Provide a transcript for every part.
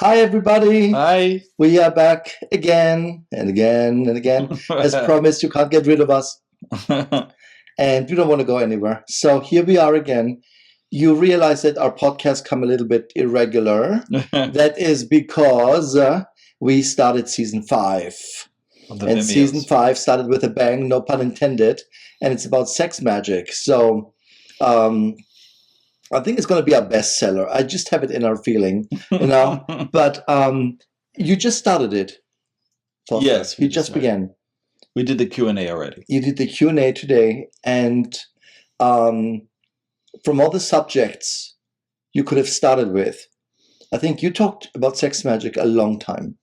Hi, everybody. Hi. We are back again and again and again. As promised, you can't get rid of us, and we don't want to go anywhere. So here we are again. You realize that our podcasts come a little bit irregular. That is because we started season 5. And season 5 started with a bang, no pun intended, and it's about sex magic. So I think it's going to be a bestseller. I just have it in our feeling, But you just started it. Yes, you just began. We did the Q&A already. You did the Q&A today, and from all the subjects you could have started with, I think you talked about sex magic a long time.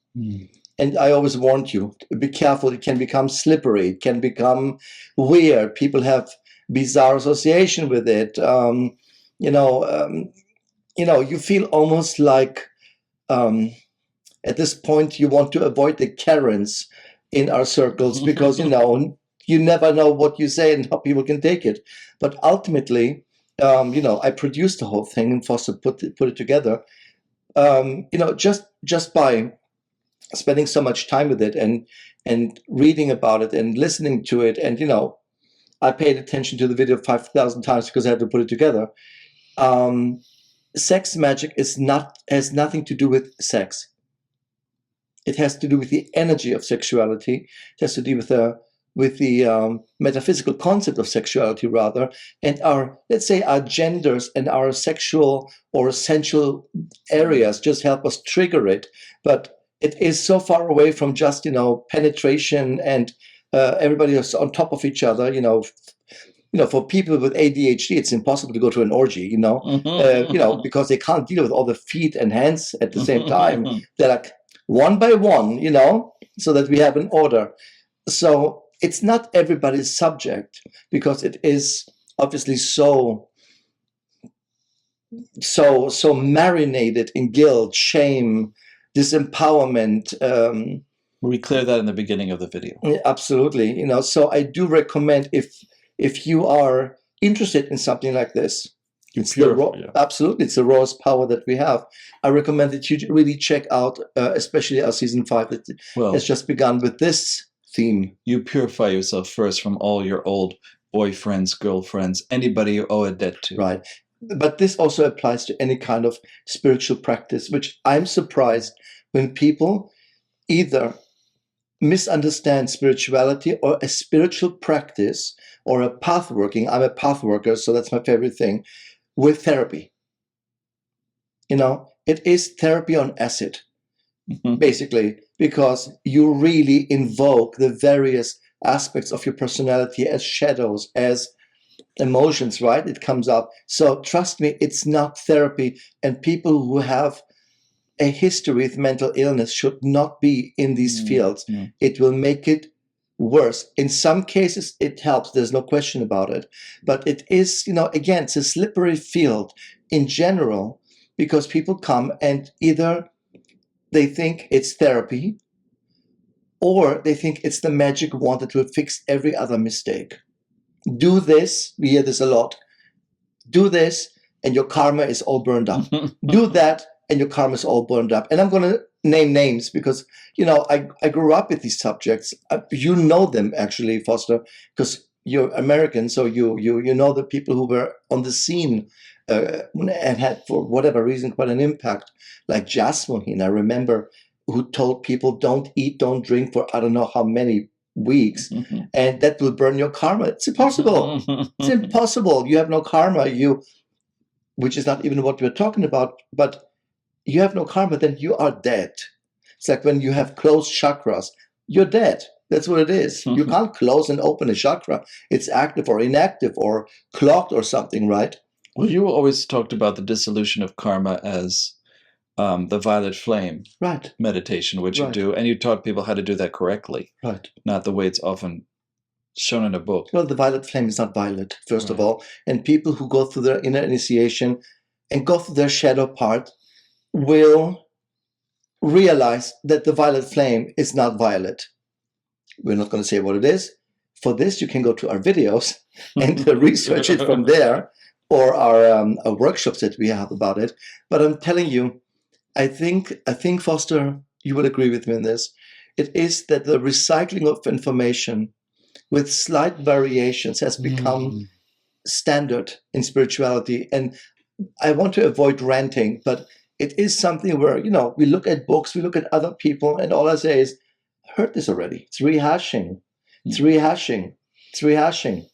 And I always warned you, be careful, it can become slippery, it can become weird. People have bizarre association with it. You feel almost like at this point you want to avoid the Karens in our circles because, you never know what you say and how people can take it. But ultimately, I produced the whole thing and Foster put it together, just by spending so much time with it and reading about it and listening to it. And, I paid attention to the video 5,000 times because I had to put it together. Sex magic has nothing to do with sex. It has to do with the energy of sexuality. It has to do with the metaphysical concept of sexuality, rather, and let's say our genders and our sexual or sensual areas just help us trigger it. But it is so far away from just penetration and everybody is on top of each other. For people with ADHD, it's impossible to go to an orgy, because they can't deal with all the feet and hands at the same time. They're like one by one, so that we have an order. So it's not everybody's subject because it is obviously so marinated in guilt, shame, disempowerment. We clear that in the beginning of the video. Absolutely. So I do recommend if you are interested in something like this, absolutely, it's the rawest power that we have. I recommend that you really check out, especially our season 5 that has just begun with this theme. You purify yourself first from all your old boyfriends, girlfriends, anybody you owe a debt to. Right. But this also applies to any kind of spiritual practice, which I'm surprised when people either misunderstand spirituality or a spiritual practice or a path working. I'm a path worker, so that's my favorite thing, with therapy. It is therapy on acid, basically, because you really invoke the various aspects of your personality as shadows, as emotions, right? It comes up. So trust me, it's not therapy. And people who have a history with mental illness should not be in these fields. It will make it worse. In some cases, it helps. There's no question about it. But it is, again, it's a slippery field in general because people come and either they think it's therapy or they think it's the magic wand that will fix every other mistake. Do this. We hear this a lot. Do this and your karma is all burned up. Do that and your karma is all burned up. And I'm going to name names because, I grew up with these subjects. You know them, actually, Foster, because you're American, so you know the people who were on the scene and had, for whatever reason, quite an impact, like Jasmine, I remember, who told people, don't eat, don't drink for I don't know how many weeks, and that will burn your karma. It's impossible. It's impossible. You have no karma, which is not even what we're talking about, but you have no karma, then you are dead. It's like when you have closed chakras, you're dead. That's what it is. You can't close and open a chakra. It's active or inactive or clogged or something, right? Well, you always talked about the dissolution of karma as the violet flame meditation, which you do, and you taught people how to do that correctly. Right. Not the way it's often shown in a book. Well, the violet flame is not violet, first of all. And people who go through their inner initiation and go through their shadow part will realize that the violet flame is not violet. We're not going to say what it is. For this, you can go to our videos and research it from there, or our workshops that we have about it. But I'm telling you, I think, Foster, you would agree with me on this. It is that the recycling of information with slight variations has become standard in spirituality. And I want to avoid ranting, but it is something where, we look at books, we look at other people, and all I say is, I heard this already. It's rehashing. It's rehashing. It's rehashing.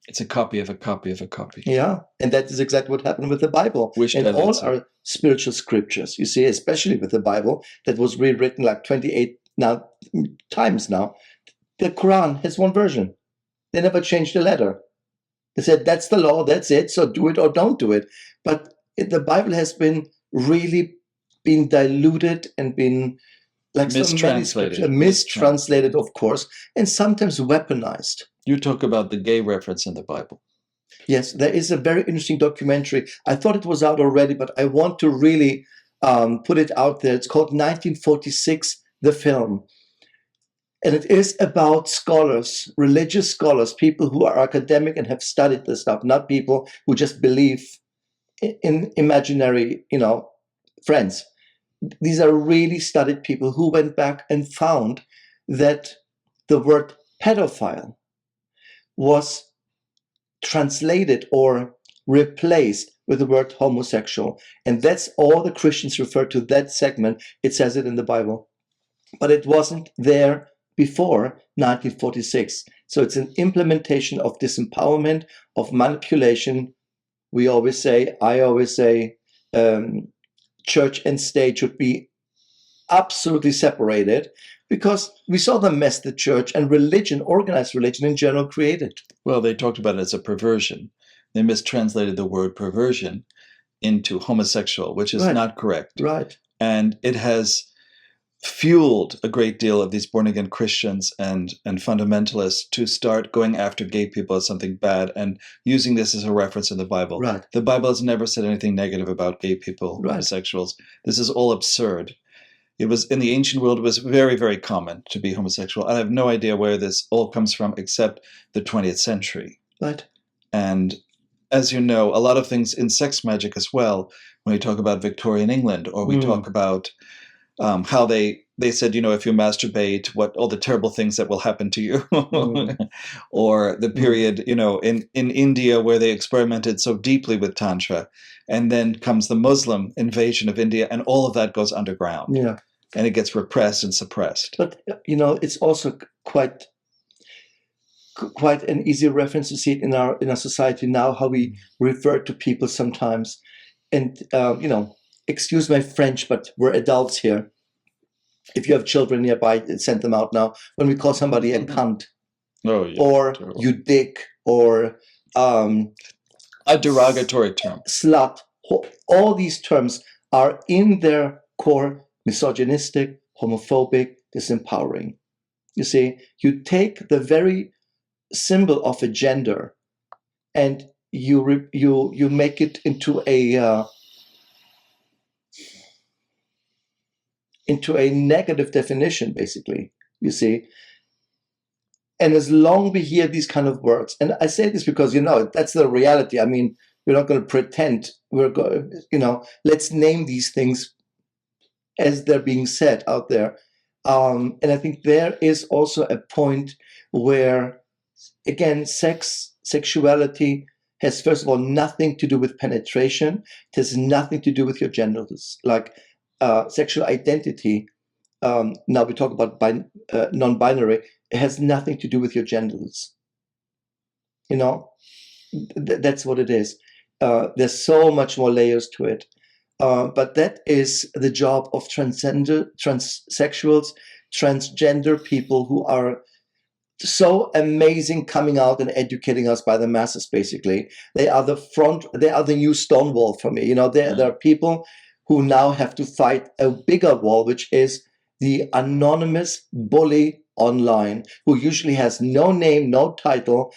It's a copy of a copy of a copy. Yeah, and that is exactly what happened with the Bible. And all our spiritual scriptures, you see, especially with the Bible, that was rewritten like 28 times now. The Quran has one version. They never changed the letter. They said, that's the law, that's it, so do it or don't do it. But the Bible has been really been diluted and been like mistranslated, of course, and sometimes weaponized. You talk about the gay reference in the Bible. Yes, there is a very interesting documentary. I thought it was out already, but I want to really put it out there. It's called 1946, the film. And it is about scholars, religious scholars, people who are academic and have studied this stuff, not people who just believe in imaginary, friends. These are really studied people who went back and found that the word pedophile was translated or replaced with the word homosexual. And that's all the Christians refer to that segment. It says it in the Bible. But it wasn't there before 1946. So it's an implementation of disempowerment, of manipulation. I always say, church and state should be absolutely separated, because we saw the mess the church and religion, organized religion in general, created. Well, they talked about it as a perversion. They mistranslated the word perversion into homosexual, which is not correct. Right. And it has fueled a great deal of these born-again Christians and fundamentalists to start going after gay people as something bad and using this as a reference in the Bible. Right. The Bible has never said anything negative about gay people, homosexuals. This is all absurd. It was, in the ancient world, it was very, very common to be homosexual. I have no idea where this all comes from except the 20th century. Right. And as you know, a lot of things in sex magic as well, when we talk about Victorian England, or we talk about how they said, if you masturbate, what all the terrible things that will happen to you, or the period, in India where they experimented so deeply with Tantra, and then comes the Muslim invasion of India, and all of that goes underground. Yeah. And it gets repressed and suppressed. But, it's also quite an easy reference to see it in our society now, how we refer to people sometimes. And, excuse my French, but we're adults here. If you have children nearby, send them out now. When we call somebody a cunt, or terrible. You dick, or a derogatory term, slut, all these terms are in their core misogynistic, homophobic, disempowering. You see, you take the very symbol of a gender and you make it into a negative definition, basically, you see. And as long we hear these kind of words, and I say this because, that's the reality. I mean, we're not going to pretend we're going, let's name these things as they're being said out there. And I think there is also a point where, again, sexuality has, first of all, nothing to do with penetration. It has nothing to do with your genitals. Like sexual identity, now we talk about non-binary, it has nothing to do with your genitals. That's what it is. There's so much more layers to it. But that is the job of transsexuals, transgender people who are so amazing, coming out and educating us by the masses, basically. They are the new Stonewall for me. There are people who now have to fight a bigger wall, which is the anonymous bully online, who usually has no name, no title,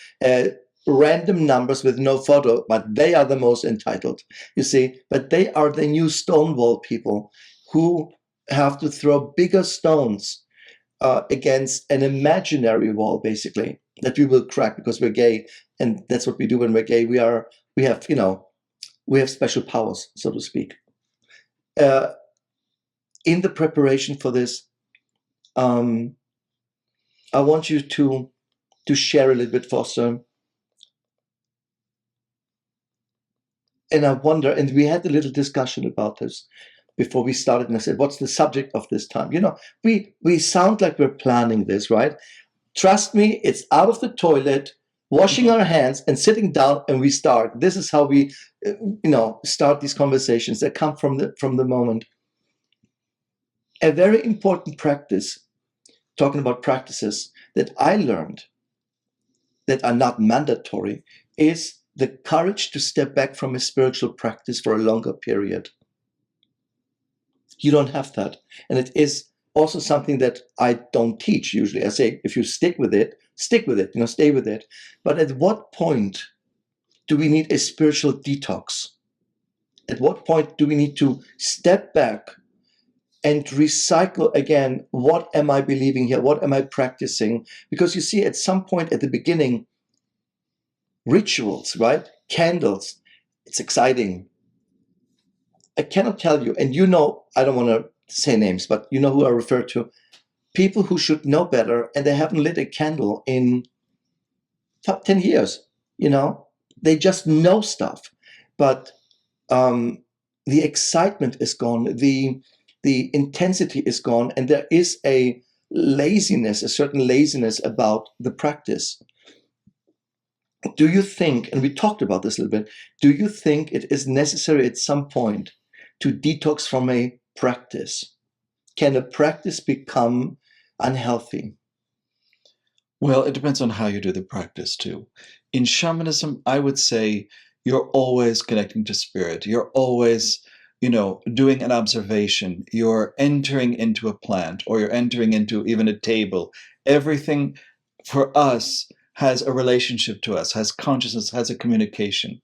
random numbers with no photo, but they are the most entitled, you see. But they are the new Stonewall people who have to throw bigger stones against an imaginary wall, basically, that we will crack because we're gay. And that's what we do when we're gay. We have special powers, so to speak. in the preparation for this, I want you to share a little bit, Foster. And I wonder, and we had a little discussion about this before we started, and I said, what's the subject of this time? We sound like we're planning this, right? Trust me, it's out of the toilet, washing our hands and sitting down, and we start. This is how we, start these conversations that come from the moment. A very important practice, talking about practices that I learned that are not mandatory, is the courage to step back from a spiritual practice for a longer period. You don't have that. And it is also something that I don't teach usually. I say, if you stick with it, stay with it. But at what point do we need a spiritual detox? At what point do we need to step back and recycle again? What am I believing here? What am I practicing? Because you see, at some point at the beginning, rituals, right? Candles, it's exciting. I cannot tell you, and I don't want to say names, but you know who I refer to. People who should know better, and they haven't lit a candle in 10 years, They just know stuff. But the excitement is gone, the intensity is gone, and there is a certain laziness about the practice. Do you think, and we talked about this a little bit, do you think it is necessary at some point to detox from a practice? Can a practice become unhealthy? Well, it depends on how you do the practice too. In shamanism, I would say you're always connecting to spirit. You're always, doing an observation. You're entering into a plant, or you're entering into even a table. Everything for us has a relationship to us, has consciousness, has a communication.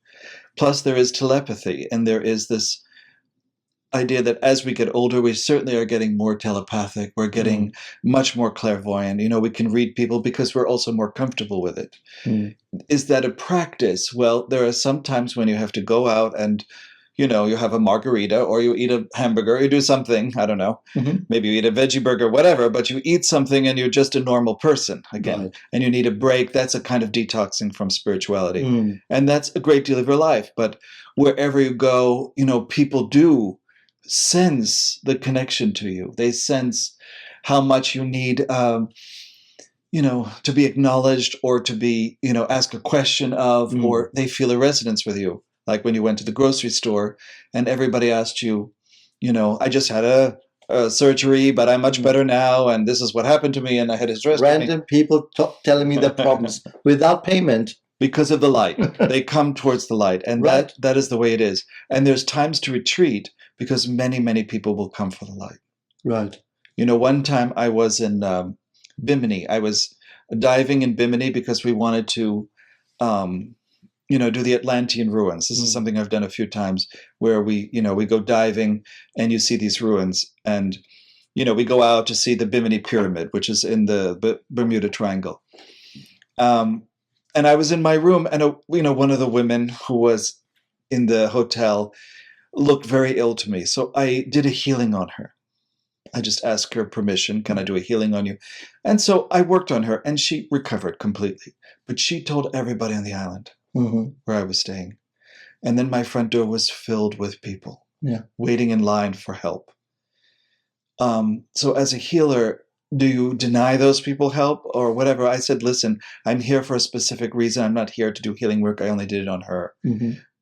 Plus there is telepathy, and there is this idea that as we get older, we certainly are getting more telepathic. We're getting much more clairvoyant. We can read people because we're also more comfortable with it. Is that a practice? Well, there are some times when you have to go out and, you have a margarita, or you eat a hamburger, or you do something, I don't know, maybe you eat a veggie burger, whatever, but you eat something and you're just a normal person again, right. And you need a break. That's a kind of detoxing from spirituality. And that's a great deal of your life. But wherever you go, people do sense the connection to you. They sense how much you need, to be acknowledged, or to be, ask a question of, or they feel a resonance with you. Like when you went to the grocery store and everybody asked you, I just had a surgery, but I'm much better now, and this is what happened to me, and I had hysterectomy. Random people telling me their problems without payment. Because of the light. They come towards the light, and right. that is the way it is. And there's times to retreat, because many, many people will come for the light. Right. One time I was in Bimini. I was diving in Bimini because we wanted to do the Atlantean ruins. This is something I've done a few times, where we go diving and you see these ruins, and we go out to see the Bimini Pyramid, which is in the Bermuda Triangle. And I was in my room, and one of the women who was in the hotel looked very ill to me. So I did a healing on her. I just asked her permission. Can I do a healing on you? And so I worked on her, and she recovered completely. But she told everybody on the island where I was staying. And then my front door was filled with people waiting in line for help. So as a healer, do you deny those people help or whatever? I said, listen, I'm here for a specific reason. I'm not here to do healing work. I only did it on her.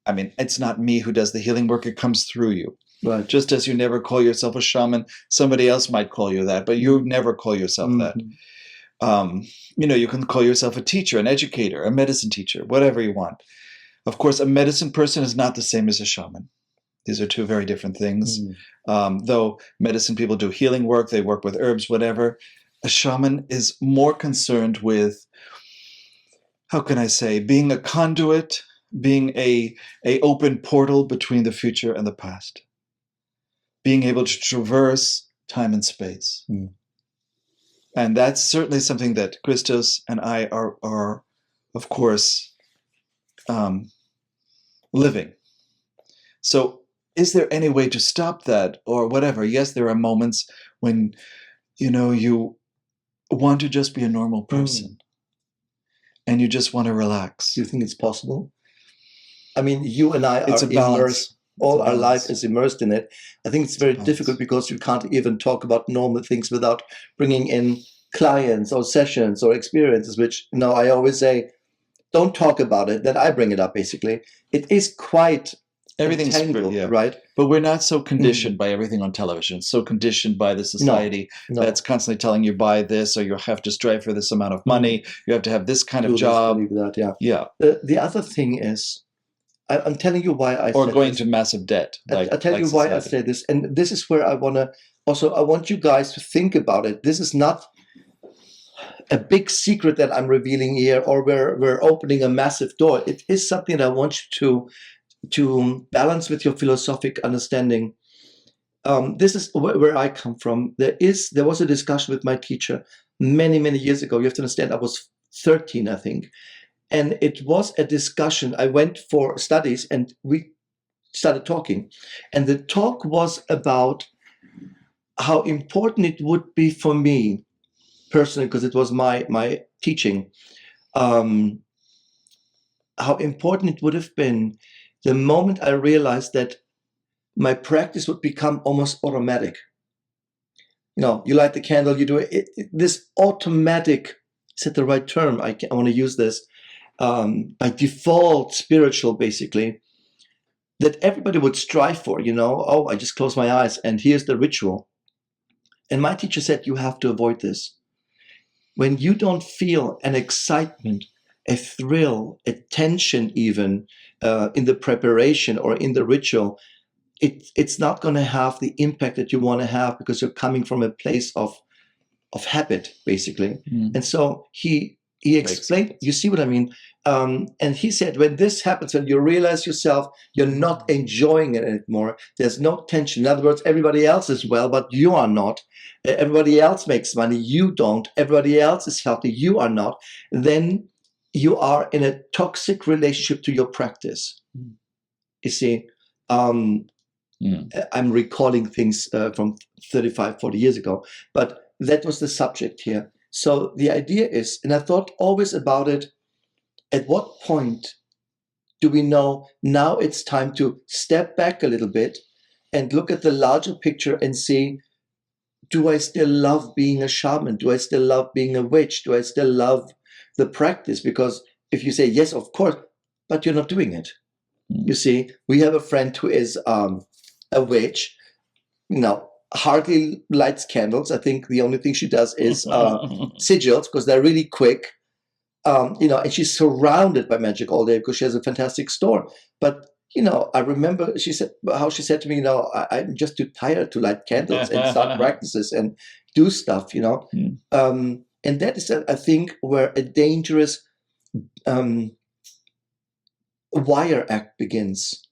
I mean, it's not me who does the healing work. It comes through you. Right. Just as you never call yourself a shaman, somebody else might call you that, but you never call yourself that. You can call yourself a teacher, an educator, a medicine teacher, whatever you want. Of course, a medicine person is not the same as a shaman. These are two very different things. Though medicine people do healing work, they work with herbs, whatever. A shaman is more concerned with, how can I say, being a conduit, being a open portal between the future and the past. Being able to traverse time and space. And that's certainly something that Christos and I are of course, living. So is there any way to stop that or whatever? Yes, there are moments when, you want to just be a normal person and you just want to relax. Do you think it's possible? I mean, you and I It's are a balance. immersed. All our life balance. is immersed in it. I think it's very balance. difficult because you can't even talk about normal things without bringing in clients or sessions or experiences, which, I always say, don't talk about it. Then I bring it up, basically. It is quite Everything's entangled, yeah. right? But we're not so conditioned by everything on television, so conditioned by the society No. that's constantly telling you buy this, or you have to strive for this amount of money, you have to have this kind Do of job. this, believe that, yeah. Yeah. The other thing is, I'm telling you why I or said going this. to massive debt. I'll tell you why I say this. And this is where I want you guys to think about it. This is not a big secret that I'm revealing here, or we're opening a massive door. It is something that I want you to balance with your philosophic understanding. This is where I come from. There was a discussion with my teacher many, many years ago. You have to understand, I was 13, I think. And it was a discussion. I went for studies and we started talking. And the talk was about how important it would be for me personally, because it was my teaching, how important it would have been the moment I realized that my practice would become almost automatic. You light the candle, you do it. This automatic, is that the right term? I want to use this. By default, spiritual, basically, that everybody would strive for, oh, I just close my eyes and here's the ritual. And my teacher said, you have to avoid this. When you don't feel an excitement, a thrill, a tension even in the preparation or in the ritual, it's not going to have the impact that you want to have, because you're coming from a place of habit, basically. And so he explained, you see what I mean? And he said, when this happens, when you realize yourself, you're not enjoying it anymore, there's no tension. In other words, everybody else is well, but you are not. Everybody else makes money, you don't. Everybody else is healthy, you are not. Then you are in a toxic relationship to your practice. You see, I'm recalling things from 35, 40 years ago, but that was the subject here. So the idea is, and I thought always about it, at what point do we know now it's time to step back a little bit and look at the larger picture and see, do I still love being a shaman? Do I still love being a witch? Do I still love the practice? Because if you say, yes, of course, but you're not doing it. You see, we have a friend who is a witch, hardly lights candles. I think the only thing she does is sigils, because they're really quick. And she's surrounded by magic all day because she has a fantastic store. But I remember she said to me, I'm just too tired to light candles and start practices and do stuff. And that is, I think, where a dangerous wire act begins,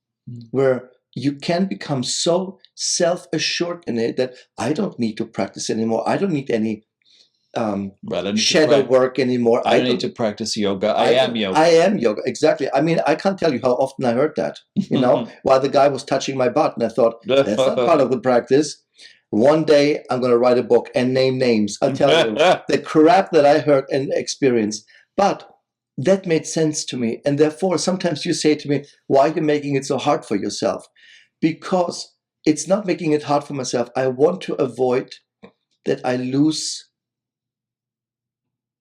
where you can become so self-assured in it that I don't need to practice anymore. I don't need any shadow work anymore. I don't need to practice yoga. I am yoga. I am yoga, exactly. I mean, I can't tell you how often I heard that, while the guy was touching my butt, and I thought, that's not part of the practice. One day I'm going to write a book and name names. I'll tell you the crap that I heard and experienced. But that made sense to me. And therefore, sometimes you say to me, why are you making it so hard for yourself? Because it's not making it hard for myself. I want to avoid that I lose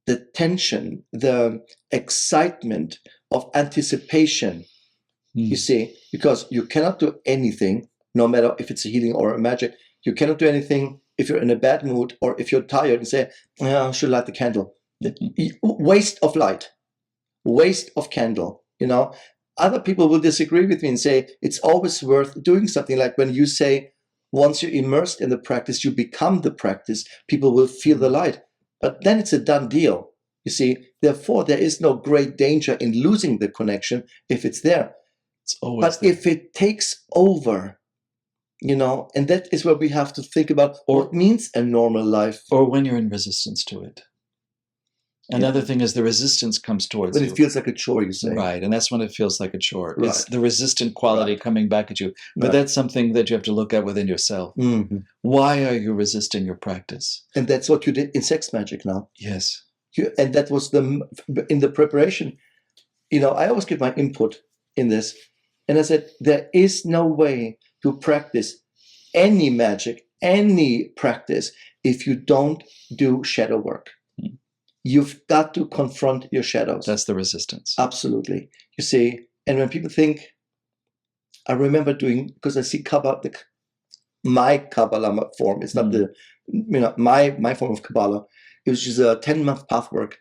the tension, the excitement of anticipation, you see, because you cannot do anything, no matter if it's a healing or a magic. You cannot do anything if you're in a bad mood or if you're tired and say, I should light the candle. Waste of light, waste of candle, Other people will disagree with me and say, it's always worth doing something. Like when you say, once you're immersed in the practice, you become the practice, people will feel the light. But then it's a done deal, you see. Therefore, there is no great danger in losing the connection if it's there. It's always there. If it takes over, and that is where we have to think about what means a normal life. Or when you're in resistance to it. Another thing is the resistance comes towards When you. it feels like a chore, you say. Right, and that's when it feels like a chore. Right. It's the resistant quality Right. coming back at you. But Right. that's something that you have to look at within yourself. Mhm. Why are you resisting your practice? And that's what you did in sex magic now. Yes. And that was in the preparation. I always give my input in this. And I said, there is no way to practice any magic, any practice, if you don't do shadow work. You've got to confront your shadows. That's the resistance. Absolutely. You see, and when people think, I remember doing, because I see Kabbalah, my Kabbalah form, it's not my form of Kabbalah, it was just a 10-month path work.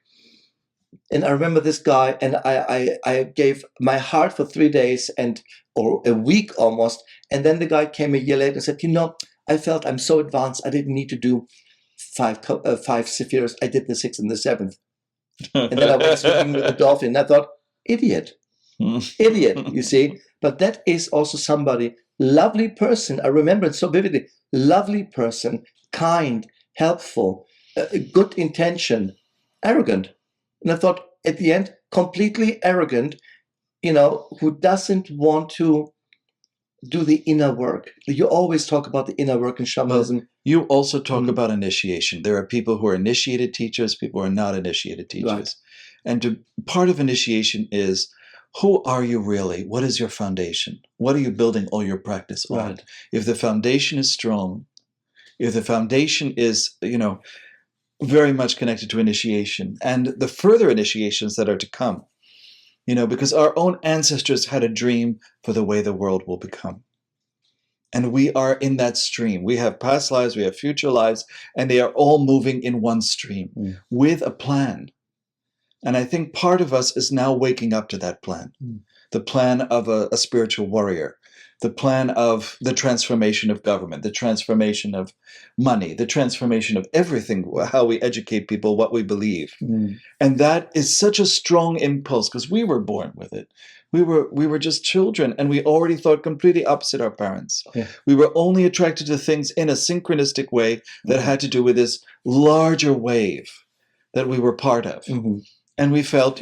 And I remember this guy, and I gave my heart for 3 days or a week almost. And then the guy came a year later and said, I felt I'm so advanced, I didn't need to do five spheres. I did the 6th and the 7th. And then I went swimming with the dolphin. And I thought, idiot, you see. But that is also somebody, lovely person. I remember it so vividly. Lovely person, kind, helpful, good intention, arrogant. And I thought, at the end, completely arrogant, who doesn't want to do the inner work. You always talk about the inner work in shamanism. Well, you also talk about initiation. There are people who are initiated teachers, people who are not initiated teachers. Right. And part of initiation is, who are you really? What is your foundation? What are you building all your practice on? Right. If the foundation is strong, if the foundation is, very much connected to initiation and the further initiations that are to come, because our own ancestors had a dream for the way the world will become. And we are in that stream. We have past lives, we have future lives, and they are all moving in one stream with a plan. And I think part of us is now waking up to that plan. The plan of a spiritual warrior, the plan of the transformation of government, the transformation of money, the transformation of everything, how we educate people, what we believe. And that is such a strong impulse because we were born with it. We were just children, and we already thought completely opposite our parents. Yeah. We were only attracted to things in a synchronistic way that had to do with this larger wave that we were part of. And we felt,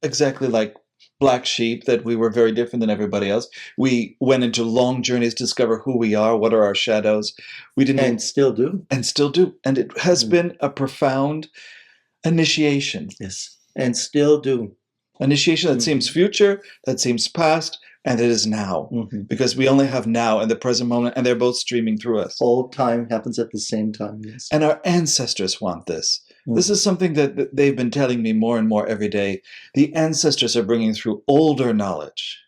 exactly like black sheep, that we were very different than everybody else. We went into long journeys to discover who we are, what are our shadows. We didn't, and still do. And it has been a profound initiation. Yes, and still do. Initiation that seems future, that seems past, and it is now. Because we only have now and the present moment, and they're both streaming through us. All time happens at the same time, yes. And our ancestors want this. This is something that they've been telling me more and more every day. The ancestors are bringing through older knowledge,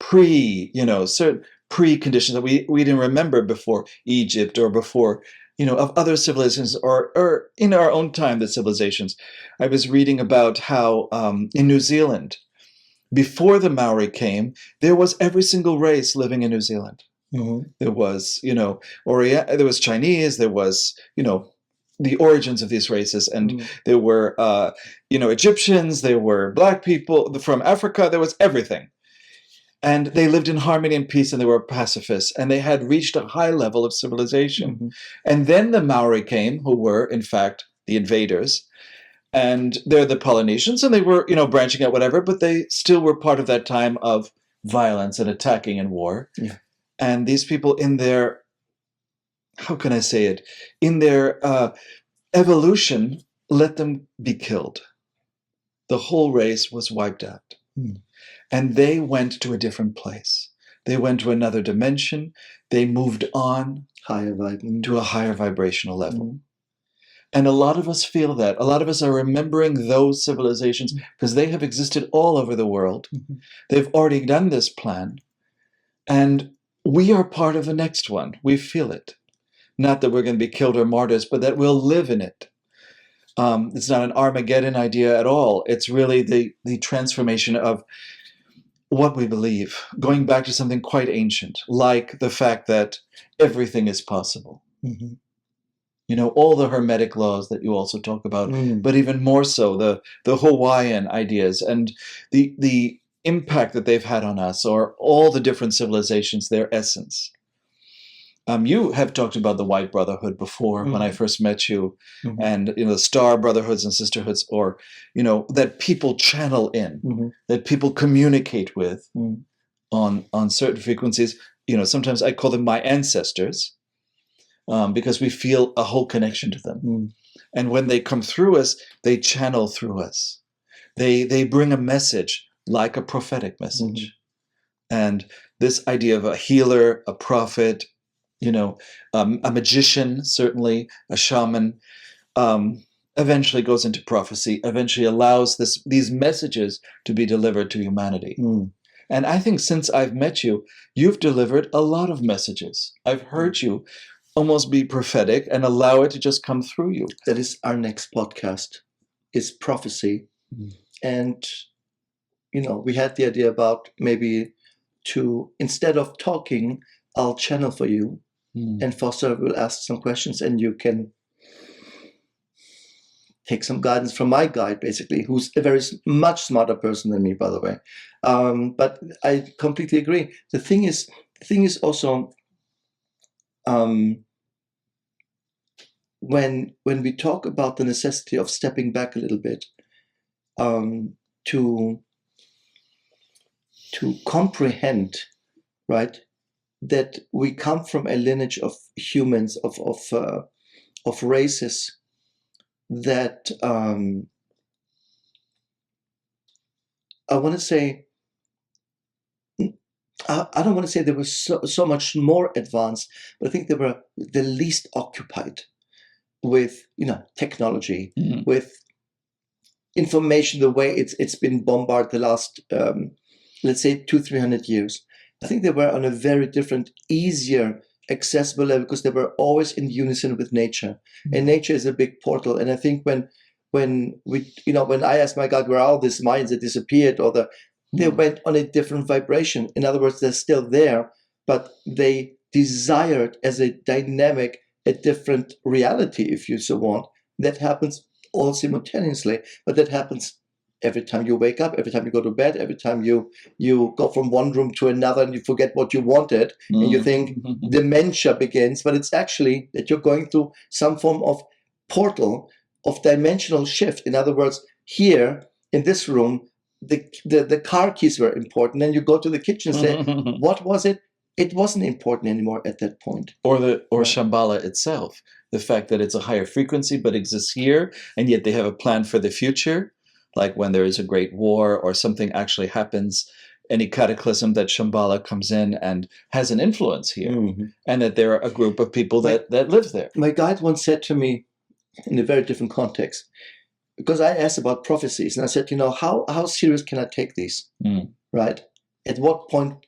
certain pre-conditions that we didn't remember before Egypt or before, of other civilizations or in our own time, the civilizations. I was reading about how in New Zealand, before the Maori came, there was every single race living in New Zealand. There was, there was Chinese, there was, the origins of these races, and there were Egyptians, there were black people from Africa, there was everything, and they lived in harmony and peace, and they were pacifists, and they had reached a high level of civilization. And then the Maori came, who were in fact the invaders, and they're the Polynesians, and they were branching out, whatever, but they still were part of that time of violence and attacking and war. And these people in their, how can I say it? In their evolution, let them be killed. The whole race was wiped out. And they went to a different place. They went to another dimension. They moved on to a higher vibrational level. And a lot of us feel that. A lot of us are remembering those civilizations because they have existed all over the world. They've already done this plan. And we are part of the next one. We feel it. Not that we're going to be killed or martyrs, but that we'll live in it. It's not an Armageddon idea at all. It's really the transformation of what we believe, going back to something quite ancient, like the fact that everything is possible. All the Hermetic laws that you also talk about, but even more so the Hawaiian ideas and the impact that they've had on us, or all the different civilizations, their essence. You have talked about the White Brotherhood before when I first met you, and the Star Brotherhoods and Sisterhoods, or that people channel in, that people communicate with on certain frequencies. Sometimes I call them my ancestors, because we feel a whole connection to them, and when they come through us, they channel through us. They bring a message, like a prophetic message, and this idea of a healer, a prophet, a magician, certainly a shaman, eventually goes into prophecy, eventually allows these messages to be delivered to humanity. And I think since I've met you, you've delivered a lot of messages. I've heard you almost be prophetic and allow it to just come through you. That is our next podcast, is prophecy. And, we had the idea about maybe instead of talking, I'll channel for you. And Foster will ask some questions, and you can take some guidance from my guide, basically, who's a very much smarter person than me, by the way. But I completely agree. The thing is also, when we talk about the necessity of stepping back a little bit, to comprehend, right, that we come from a lineage of humans, of races that I want to say, I don't want to say they were so much more advanced, but I think they were the least occupied with technology, with information, the way it's been bombarded the last let's say 200-300 years. I think they were on a very different, easier, accessible level, because they were always in unison with nature, and nature is a big portal. And I think when I asked my God, where are all these minds that disappeared, or they went on a different vibration. In other words, they're still there, but they desired as a dynamic a different reality, if you so want. That happens all simultaneously, but that happens every time you wake up, every time you go to bed, every time you go from one room to another and you forget what you wanted, and you think dementia begins, but it's actually that you're going through some form of portal of dimensional shift. In other words, here in this room, the car keys were important, and you go to the kitchen and say, what was it? It wasn't important anymore at that point. Or Shambhala itself, the fact that it's a higher frequency but exists here, and yet they have a plan for the future. Like when there is a great war or something actually happens, any cataclysm, that Shambhala comes in and has an influence here, and that there are a group of people that live there. My guide once said to me, in a very different context, because I asked about prophecies, and I said, how serious can I take these? Right? At what point,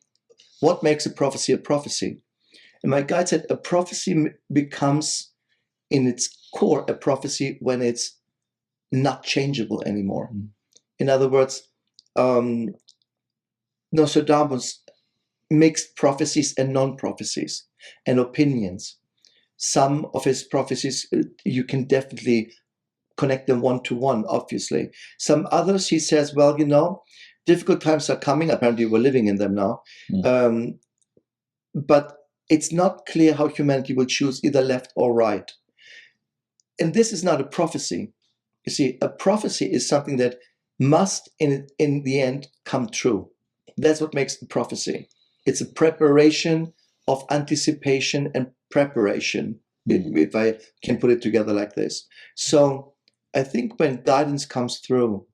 what makes a prophecy a prophecy? And my guide said, a prophecy becomes, in its core, a prophecy when it's not changeable anymore. In other words, Nostradamus mixed prophecies and non-prophecies and opinions. Some of his prophecies, you can definitely connect them one-to-one, obviously. Some others, he says, well, difficult times are coming. Apparently, we're living in them now. But it's not clear how humanity will choose either left or right. And this is not a prophecy. You see, a prophecy is something that must, in the end, come true. That's what makes a prophecy. It's a preparation of anticipation and preparation, if I can put it together like this. So I think when guidance comes through,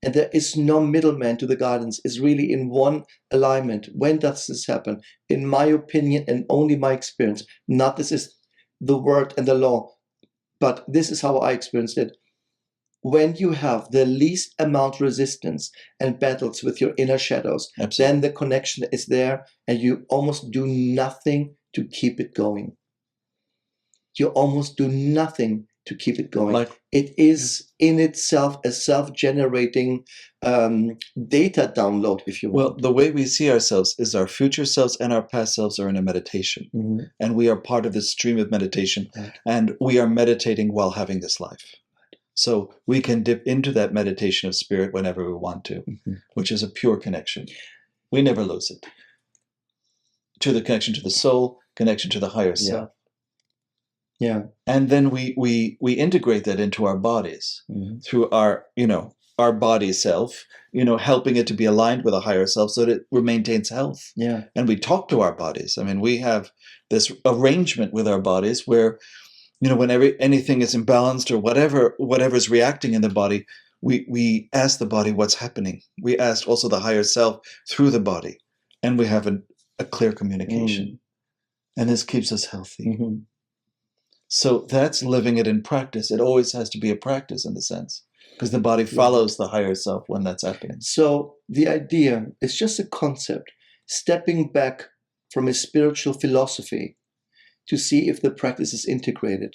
and there is no middleman to the guidance, is really in one alignment. When does this happen? In my opinion, and only my experience, not this is the word and the law, but this is how I experienced it. When you have the least amount resistance and battles with your inner shadows, then the connection is there, and you almost do nothing to keep it going. You almost do nothing to keep it going. It is in itself a self-generating data download, if you want. Well, the way we see ourselves is our future selves and our past selves are in a meditation. And we are part of this stream of meditation. And we are meditating while having this life. So we can dip into that meditation of spirit whenever we want to, which is a pure connection. We never lose it. To the connection to the soul, connection to the higher self. Yeah. And then we integrate that into our bodies through our, our body self, helping it to be aligned with a higher self so that it maintains health. Yeah. And we talk to our bodies. I mean, we have this arrangement with our bodies where, whenever anything is imbalanced or whatever's reacting in the body, we ask the body what's happening. We ask also the higher self through the body, and we have a clear communication. And this keeps us healthy. So that's living it in practice. It always has to be a practice in the sense, because the body follows the higher self when that's happening. So the idea is just a concept, stepping back from a spiritual philosophy to see if the practice is integrated.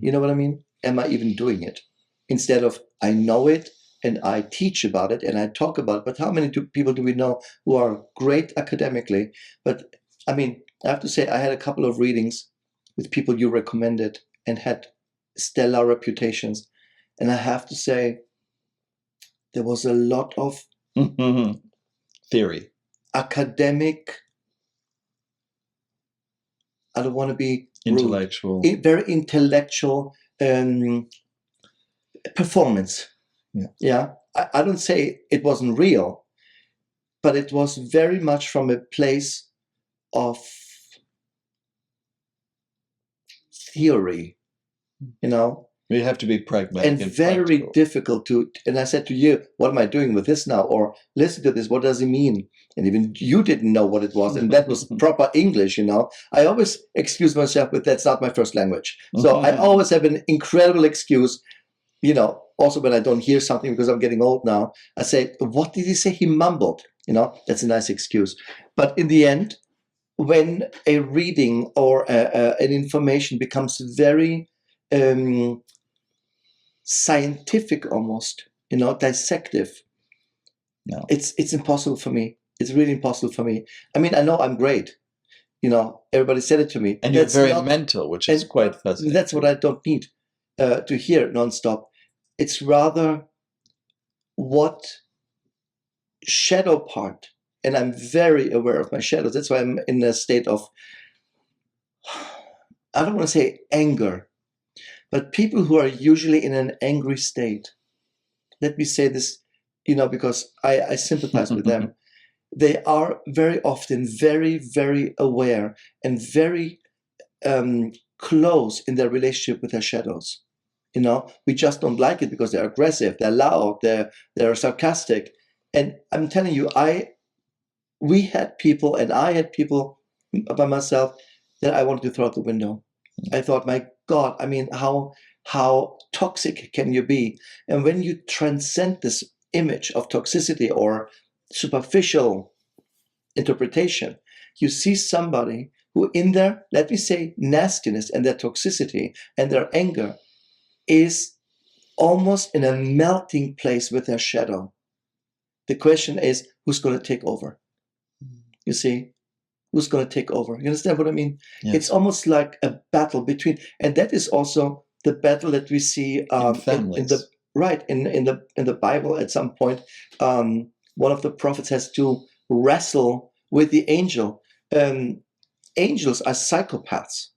You know what I mean? Am I even doing it? Instead of, I know it and I teach about it and I talk about it. But how many people do we know who are great academically? But I mean, I have to say, I had a couple of readings with people you recommended and had stellar reputations. And I have to say, there was a lot of theory, academic, I don't want to be intellectual, rude, very intellectual performance. Yeah. I don't say it wasn't real, but it was very much from a place of theory, We have to be pragmatic and very practical. difficult to. And I said to you, what am I doing with this now? Or listen to this, what does it mean? And even you didn't know what it was, and that was proper English. I always excuse myself with that's not my first language, so I always have an incredible excuse. Also when I don't hear something because I'm getting old now, I say, what did he say? He mumbled. That's a nice excuse. But in the end, when a reading or an information becomes very scientific, almost, dissective, it's impossible for me. It's really impossible for me. I mean, I know I'm great. Everybody said it to me. And you're very mental, which is quite fascinating. That's what I don't need to hear nonstop. It's rather what shadow part, and I'm very aware of my shadows. That's why I'm in a state of, I don't want to say anger, but people who are usually in an angry state, let me say this, because I sympathize with them. They are very often very, very aware and very close in their relationship with their shadows. We just don't like it because they're aggressive, they're loud, they're sarcastic. And I'm telling you, we had people, and I had people by myself that I wanted to throw out the window. I thought, my God, I mean, how toxic can you be? And when you transcend this image of toxicity or superficial interpretation, you see somebody who in their, let me say, nastiness and their toxicity and their anger is almost in a melting place with their shadow. The question is, who's going to take over? You see, who's going to take over? You understand what I mean? Yes. It's almost like a battle between, and that is also the battle that we see in families. in the Bible. At some point, one of the prophets has to wrestle with the angel. Angels are psychopaths.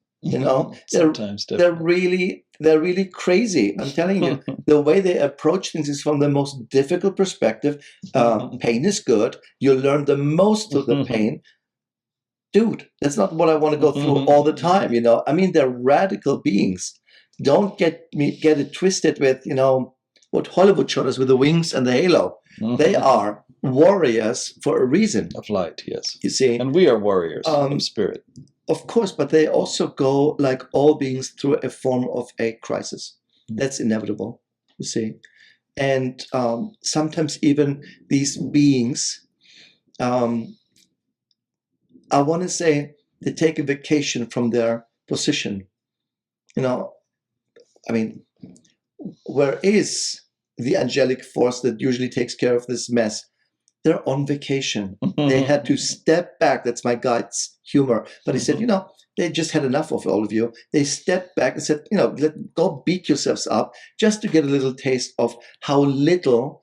Sometimes they're really crazy. I'm telling you, the way they approach things is from the most difficult perspective. Pain is good. You learn the most through the pain. Dude, that's not what I want to go through all the time. I mean, they're radical beings. Don't get it twisted with, what Hollywood showed us with the wings and the halo. They are warriors for a reason. Of light, yes. You see? And we are warriors of spirit. Of course, but they also go, like all beings, through a form of a crisis. That's inevitable, you see. And sometimes even these beings, I want to say, they take a vacation from their position. I mean, where is the angelic force that usually takes care of this mess? They're on vacation. They had to step back. That's my guide's humor. But he said, they just had enough of all of you. They stepped back and said, go beat yourselves up just to get a little taste of how little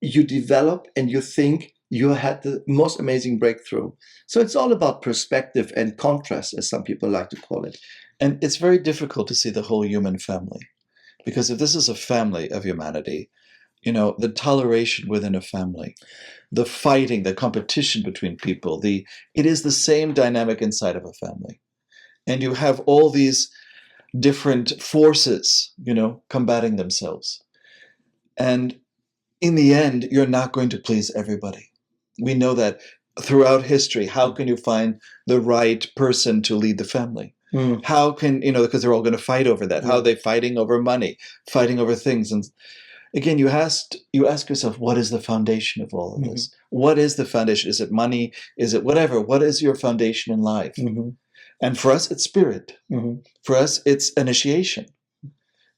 you develop and you think you had the most amazing breakthrough. So it's all about perspective and contrast, as some people like to call it. And it's very difficult to see the whole human family, because if this is a family of humanity, the toleration within a family, the fighting, the competition between people, it is the same dynamic inside of a family. And you have all these different forces, combating themselves. And in the end, you're not going to please everybody. We know that throughout history. How can you find the right person to lead the family? How can, because they're all going to fight over that. How are they fighting over money, fighting over things? And again, you ask yourself, what is the foundation of all of this? What is the foundation? Is it money? Is it whatever? What is your foundation in life? And for us, it's spirit. For us, it's initiation.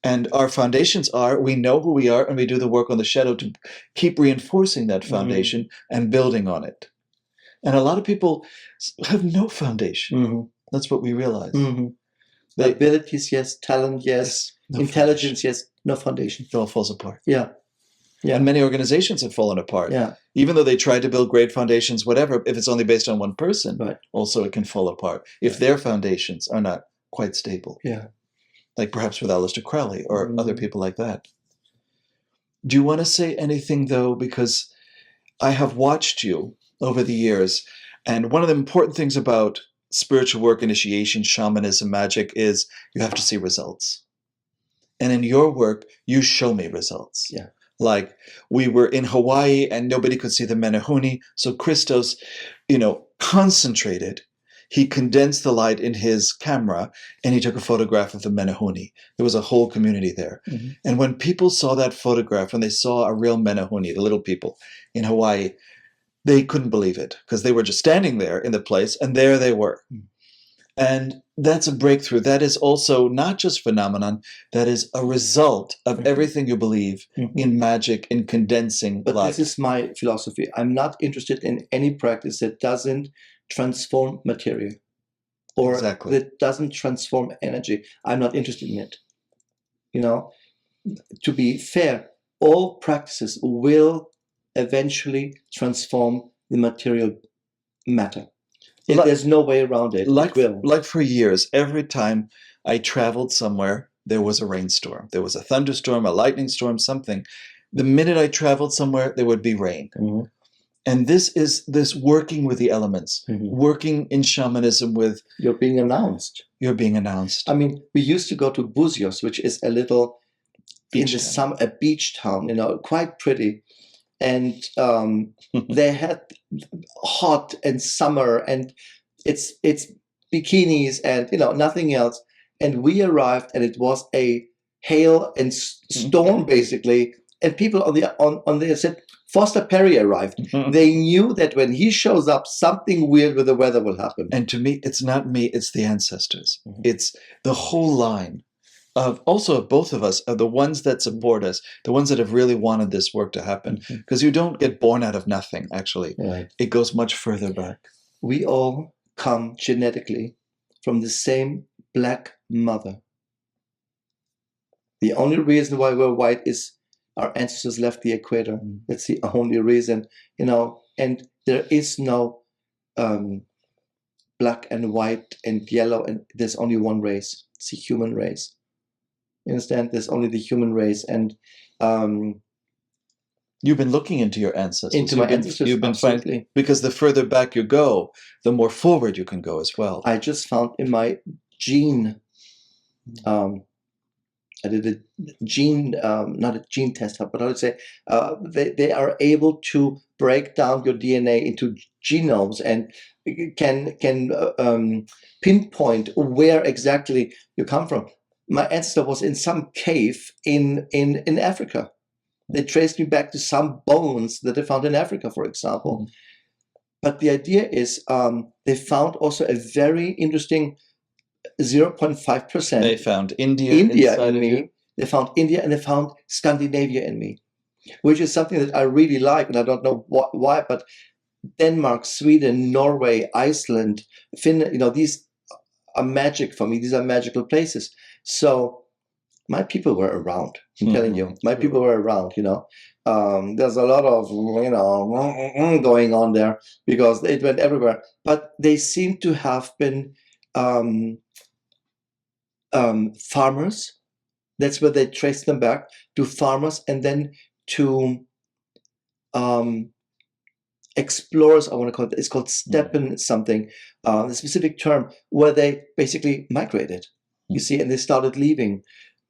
And our foundations are, we know who we are, and we do the work on the shadow to keep reinforcing that foundation and building on it. And a lot of people have no foundation. That's what we realize. Abilities, yes. Talent, yes. No intelligence, yes. No foundation. It all falls apart. Yeah. And many organizations have fallen apart. Yeah. Even though they try to build great foundations, whatever, if it's only based on one person, also it can fall apart if their foundations are not quite stable. Yeah. Like perhaps with Aleister Crowley or other people like that. Do you want to say anything, though? Because I have watched you over the years, and one of the important things about spiritual work, initiation, shamanism, magic is you have to see results. And in your work, you show me results. Yeah. Like we were in Hawaii and nobody could see the Menehune. So Christos, concentrated. He condensed the light in his camera and he took a photograph of the Menehune. There was a whole community there. And when people saw that photograph, when they saw a real Menehune, the little people in Hawaii, they couldn't believe it because they were just standing there in the place and there they were. And that's a breakthrough. That is also not just phenomenon, that is a result of everything you believe in magic, in condensing But light. this is my philosophy. I'm not interested in any practice that doesn't transform material or that doesn't transform energy. I'm not interested in it. To be fair, all practices will eventually transform the material matter. There's no way around it. Like for years, every time I traveled somewhere, there was a rainstorm. There was a thunderstorm, a lightning storm, something. The minute I traveled somewhere, there would be rain. And this is this working with the elements, working in shamanism with... You're being announced. You're being announced. I mean, we used to go to Buzios, which is a little, a beach town, quite pretty. And they had hot and summer and it's bikinis and nothing else. And we arrived and it was a hail and storm basically. And people on there said, Foster Perry arrived. They knew that when he shows up, something weird with the weather will happen. And to me, it's not me, it's the ancestors. It's the whole line of both of us, are the ones that support us, the ones that have really wanted this work to happen. Because you don't get born out of nothing, actually. Right. It goes much further back. We all come genetically from the same black mother. The only reason why we're white is our ancestors left the equator. That's the only reason, and there is no black and white and yellow, and there's only one race. It's the human race. You understand? There's only the human race, and you've been looking into your ancestors. Into my ancestors, you've been finding, because the further back you go, the more forward you can go as well. I just found in my gene, I did a gene, not a gene test, but I would say they are able to break down your DNA into genomes and can pinpoint where exactly you come from. My ancestor was in some cave in Africa. They traced me back to some bones that they found in Africa, for example. But the idea is they found also a very interesting 0.5%. They found India in me. They found India and they found Scandinavia in me, which is something that I really like, and I don't know why, but Denmark, Sweden, Norway, Iceland, Finland, these are magic for me. These are magical places. So my people were around. I'm telling you, my people were around, There's a lot of going on there because it went everywhere. But they seem to have been farmers. That's where they trace them back to farmers, and then to explorers. I want to call it. It's called steppen something, the specific term, where they basically migrated. You see, and they started leaving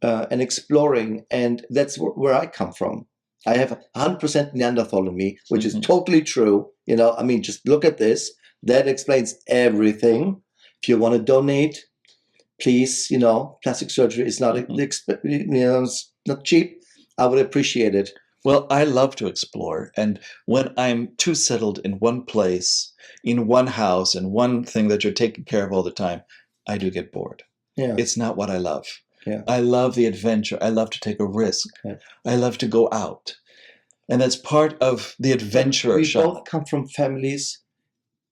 and exploring, and that's where I come from. I have 100% Neanderthal in me, which is totally true. You know, I mean, just look at this. That explains everything. If you want to donate, please, you know, plastic surgery is not, it's not cheap. I would appreciate it. Well, I love to explore. And when I'm too settled in one place, in one house, and one thing that you're taking care of all the time, I do get bored. Yeah. It's not what I love. Yeah. I love the adventure. I love to take a risk. Yeah. I love to go out. And that's part of the adventure of shaman. We both come from families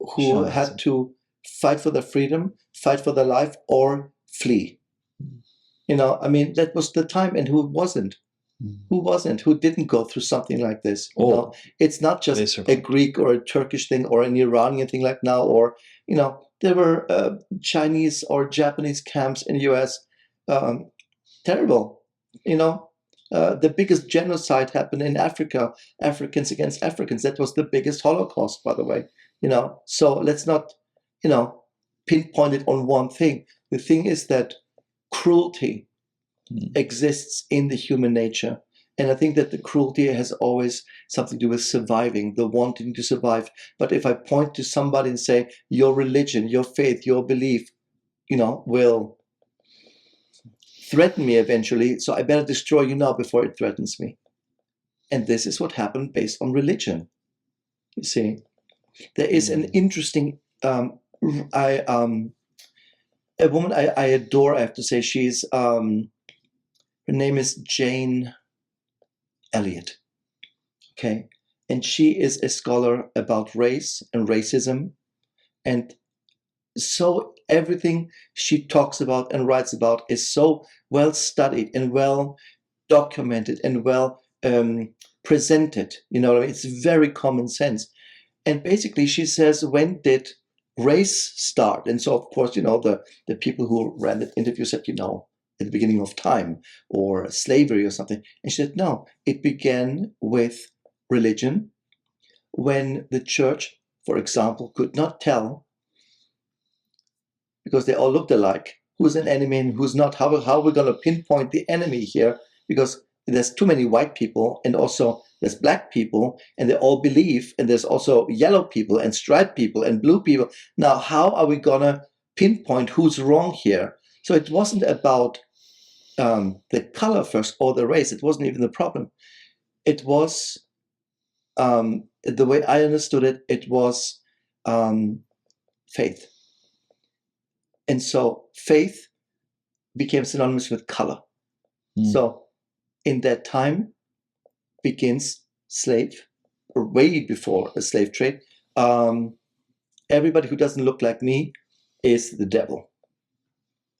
who had to fight for their freedom, fight for their life, or flee. You know, I mean, that was the time. And who wasn't? Who wasn't? Who didn't go through something like this? You know? It's not just a Greek or a Turkish thing or an Iranian thing like now, or, you know, there were Chinese or Japanese camps in the US. Terrible. You know, the biggest genocide happened in Africa, Africans against Africans. That was the biggest Holocaust, by the way. You know, so let's not, you know, pinpoint it on one thing. The thing is that cruelty exists in the human nature. And I think that the cruelty has always something to do with surviving, the wanting to survive. But if I point to somebody and say, your religion, your faith, your belief, you know, will threaten me eventually, so I better destroy you now before it threatens me. And this is what happened based on religion. You see, there is an interesting, a woman I adore, I have to say. She's, her name is Jane Elliott, okay? And she is a scholar about race and racism. And so everything she talks about and writes about is so well studied and well documented and well presented. You know, it's very common sense. And basically she says, when did race start? And so, of course, you know, the people who ran the interview said, you know, at the beginning of time or slavery or something. And she said, no, it began with religion, when the church, for example, could not tell, because they all looked alike, who's an enemy and who's not. How are we going to pinpoint the enemy here? Because there's too many white people, and also there's black people, and they all believe, and there's also yellow people and striped people and blue people. Now, how are we going to pinpoint who's wrong here? So it wasn't about the color first or the race. It wasn't even the problem. It was, the way I understood it, it was faith. And so faith became synonymous with color. So in that time begins slave, or way before a slave trade. Everybody who doesn't look like me is the devil,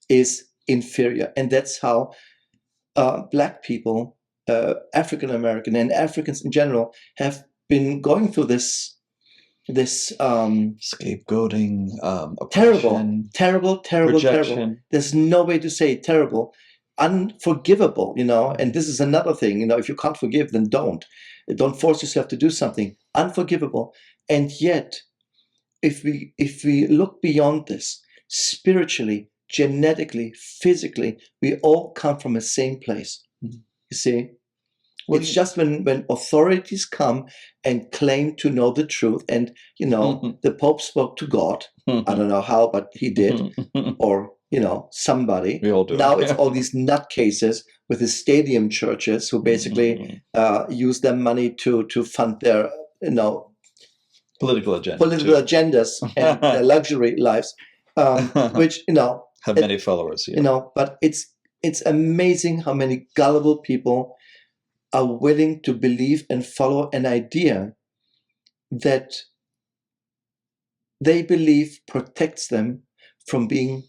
is inferior. And that's how black people, African American and Africans in general, have been going through this scapegoating, terrible. There's no way to say terrible, unforgivable, you know. And this is another thing, you know, if you can't forgive, then don't force yourself to do something. Unforgivable. And yet, if we look beyond this, spiritually, genetically, physically, we all come from the same place. You see, it's just when authorities come and claim to know the truth, and, you know, the Pope spoke to God. I don't know how, but he did, or, you know, somebody. We all do. Now it's all these nutcases with the stadium churches who basically use their money to fund their, you know, political agendas and their luxury lives, which, you know, have many followers. Yeah. You know, but it's amazing how many gullible people are willing to believe and follow an idea that they believe protects them from being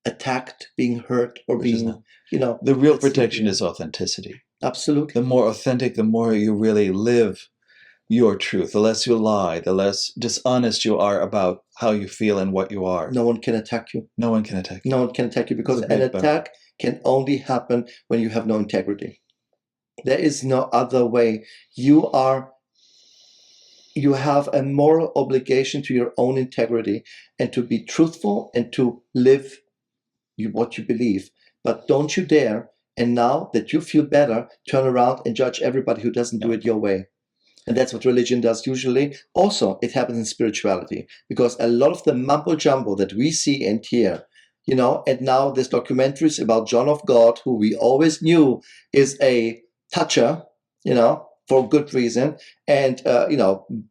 attacked, being hurt, or being, you know. The real protection is authenticity. Absolutely. The more authentic, the more you really live your truth. The less you lie, the less dishonest you are about how you feel and what you are. No one can attack you. No one can attack you. No one can attack you because It's a an big attack can only happen when you have no integrity. There is no other way. You have a moral obligation to your own integrity and to be truthful and to live what you believe. But don't you dare, and now that you feel better, turn around and judge everybody who doesn't do it your way. And that's what religion does usually. Also, it happens in spirituality, because a lot of the mumbo jumbo that we see and hear, and now there's documentaries about John of God, who we always knew is a toucher, for good reason. And,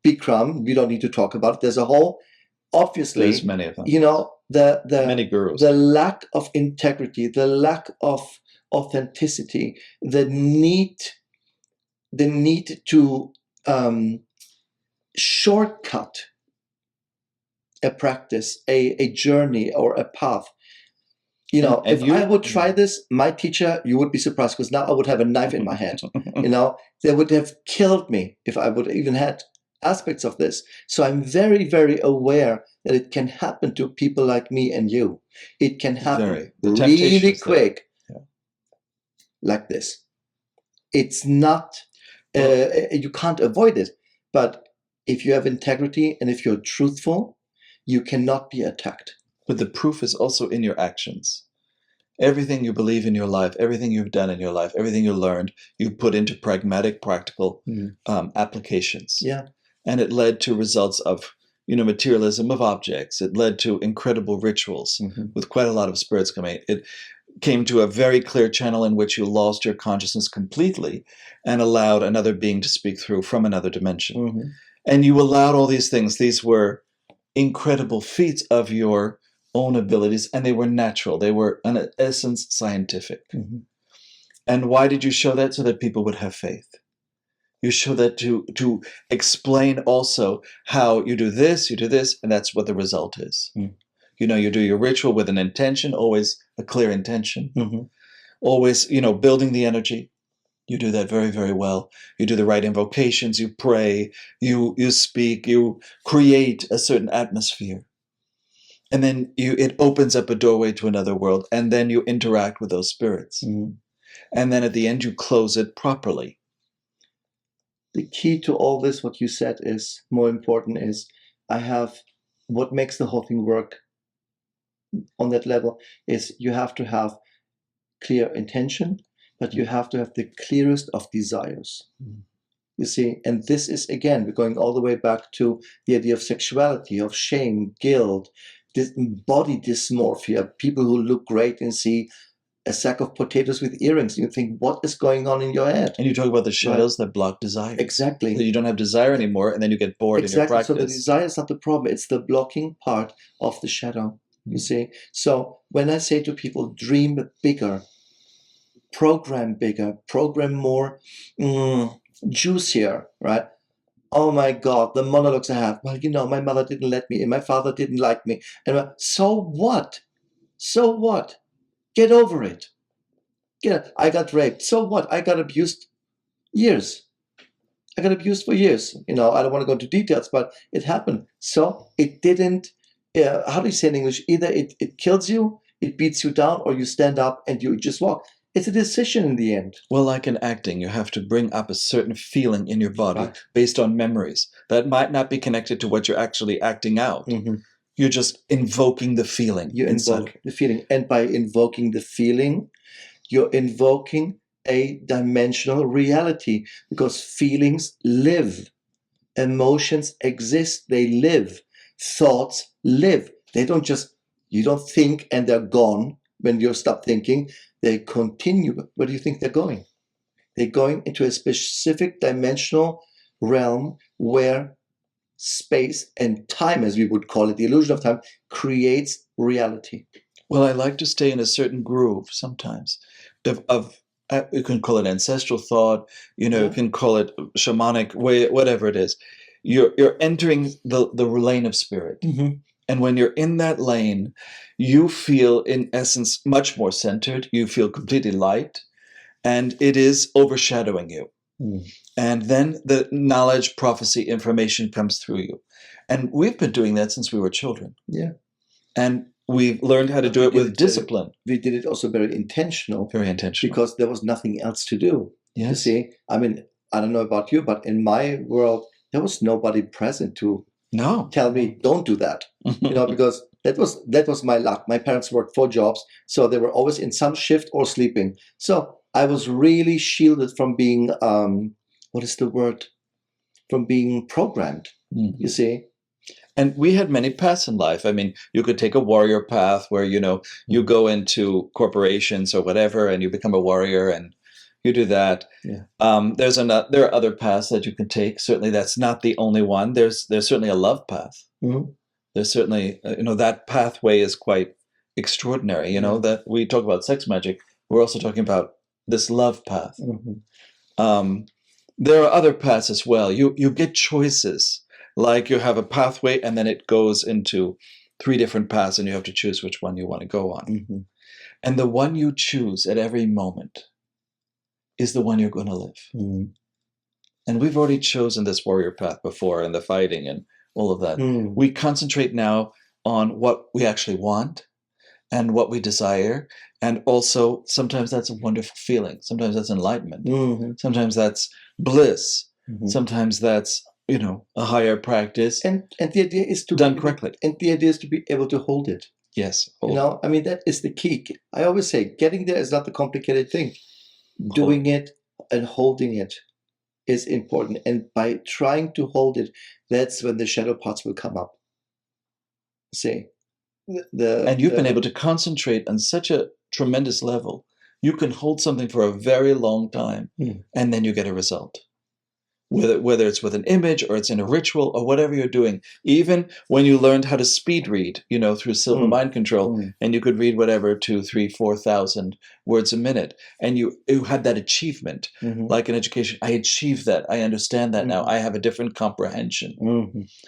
Bikram, we don't need to talk about it. There's a whole, obviously, There's many of them. Many gurus. The lack of integrity, the lack of authenticity, the need to shortcut a practice, a journey, or a path. If I would try this, my teacher, you would be surprised, because now I would have a knife in my hand. They would have killed me if I would even had aspects of this. So I'm very, very aware that it can happen to people like me and you. It can happen really quick, like this. It's not, you can't avoid it. But if you have integrity and if you're truthful, you cannot be attacked. But the proof is also in your actions. Everything you believe in your life, everything you've done in your life, everything you learned, you put into pragmatic, practical applications. Yeah. And it led to results of, materialism of objects. It led to incredible rituals with quite a lot of spirits coming. It came to a very clear channel in which you lost your consciousness completely and allowed another being to speak through from another dimension. And you allowed all these things. These were incredible feats of your own abilities, and they were natural. They were, in essence, scientific. And why did you show that? So that people would have faith. You show that to explain also how you do this, and that's what the result is. You do your ritual with an intention, always a clear intention. Always, building the energy. You do that very, very well. You do the right invocations, you pray, you speak, you create a certain atmosphere. And then it opens up a doorway to another world, and then you interact with those spirits. And then at the end, you close it properly. The key to all this, what you said, is more important is what makes the whole thing work on that level is you have to have clear intention, but you have to have the clearest of desires. You see, and this is, again, we're going all the way back to the idea of sexuality, of shame, guilt, body dysmorphia, people who look great and see a sack of potatoes with earrings. You think, what is going on in your head? And you talk about the shadows that block desire. Exactly. So you don't have desire anymore, and then you get bored in your practice. So the desire is not the problem. It's the blocking part of the shadow, you see. So when I say to people, dream bigger, program bigger, program more juicier, right? Oh my God, the monologues I have. Well, my mother didn't let me, and my father didn't like me. And so what? So what? Get over it. I got raped. So what? I got abused years. I got abused for years. I don't want to go into details, but it happened. So it didn't, how do you say in English? Either it kills you, it beats you down, or you stand up and you just walk. It's a decision in the end. Well, like in acting, you have to bring up a certain feeling in your body based on memories that might not be connected to what you're actually acting out. You're just invoking the feeling. You invoke the feeling. And by invoking the feeling, you're invoking a dimensional reality, because feelings live. Emotions exist. They live. Thoughts live. They don't just, you don't think and they're gone when you stop thinking. They continue. Where do you think they're going? They're going into a specific dimensional realm where space and time, as we would call it, the illusion of time, creates reality. Well, I like to stay in a certain groove sometimes of you can call it ancestral thought, you can call it shamanic way, whatever it is. You're entering the lane of spirit. And when you're in that lane, you feel, in essence, much more centered. You feel completely light. and it is overshadowing you. Mm. And then the knowledge, prophecy, information comes through you. And we've been doing that since we were children. Yeah. And we've learned how to do it with discipline. We did it also very intentional. Very intentional. Because there was nothing else to do. Yes. You see, I mean, I don't know about you, but in my world, there was nobody present to tell me, don't do that. Because that was my luck. My parents worked 4 jobs, so they were always in some shift or sleeping. So I was really shielded from being, what is the word? From being programmed, you see. And we had many paths in life. I mean, you could take a warrior path where, you go into corporations or whatever, and you become a warrior and you do that. Yeah. There are other paths that you can take. Certainly that's not the only one. There's certainly a love path. Mm-hmm. There's certainly, that pathway is quite extraordinary, that we talk about sex magic. We're also talking about this love path. Mm-hmm. There are other paths as well. You get choices, like you have a pathway and then it goes into 3 different paths and you have to choose which one you want to go on. Mm-hmm. And the one you choose at every moment is the one you're going to live. Mm-hmm. And we've already chosen this warrior path before, and the fighting and all of that. Mm-hmm. We concentrate now on what we actually want and what we desire. And also, sometimes that's a wonderful feeling. Sometimes that's enlightenment. Mm-hmm. Sometimes that's bliss. Mm-hmm. Sometimes that's, a higher practice. And the idea is to done correctly. And the idea is to be able to hold it. Yes. I mean, that is the key. I always say, getting there is not the complicated thing. Doing it and holding it is important. And by trying to hold it, that's when the shadow parts will come up. See? And you've been able to concentrate on such a tremendous level. You can hold something for a very long time, and then you get a result. Whether it's with an image or it's in a ritual or whatever you're doing. Even when you learned how to speed read, through Silver Mind Control, and you could read whatever 2,000, 3,000, 4,000 words a minute, and you had that achievement, like in education. I achieved that. I understand that now. I have a different comprehension.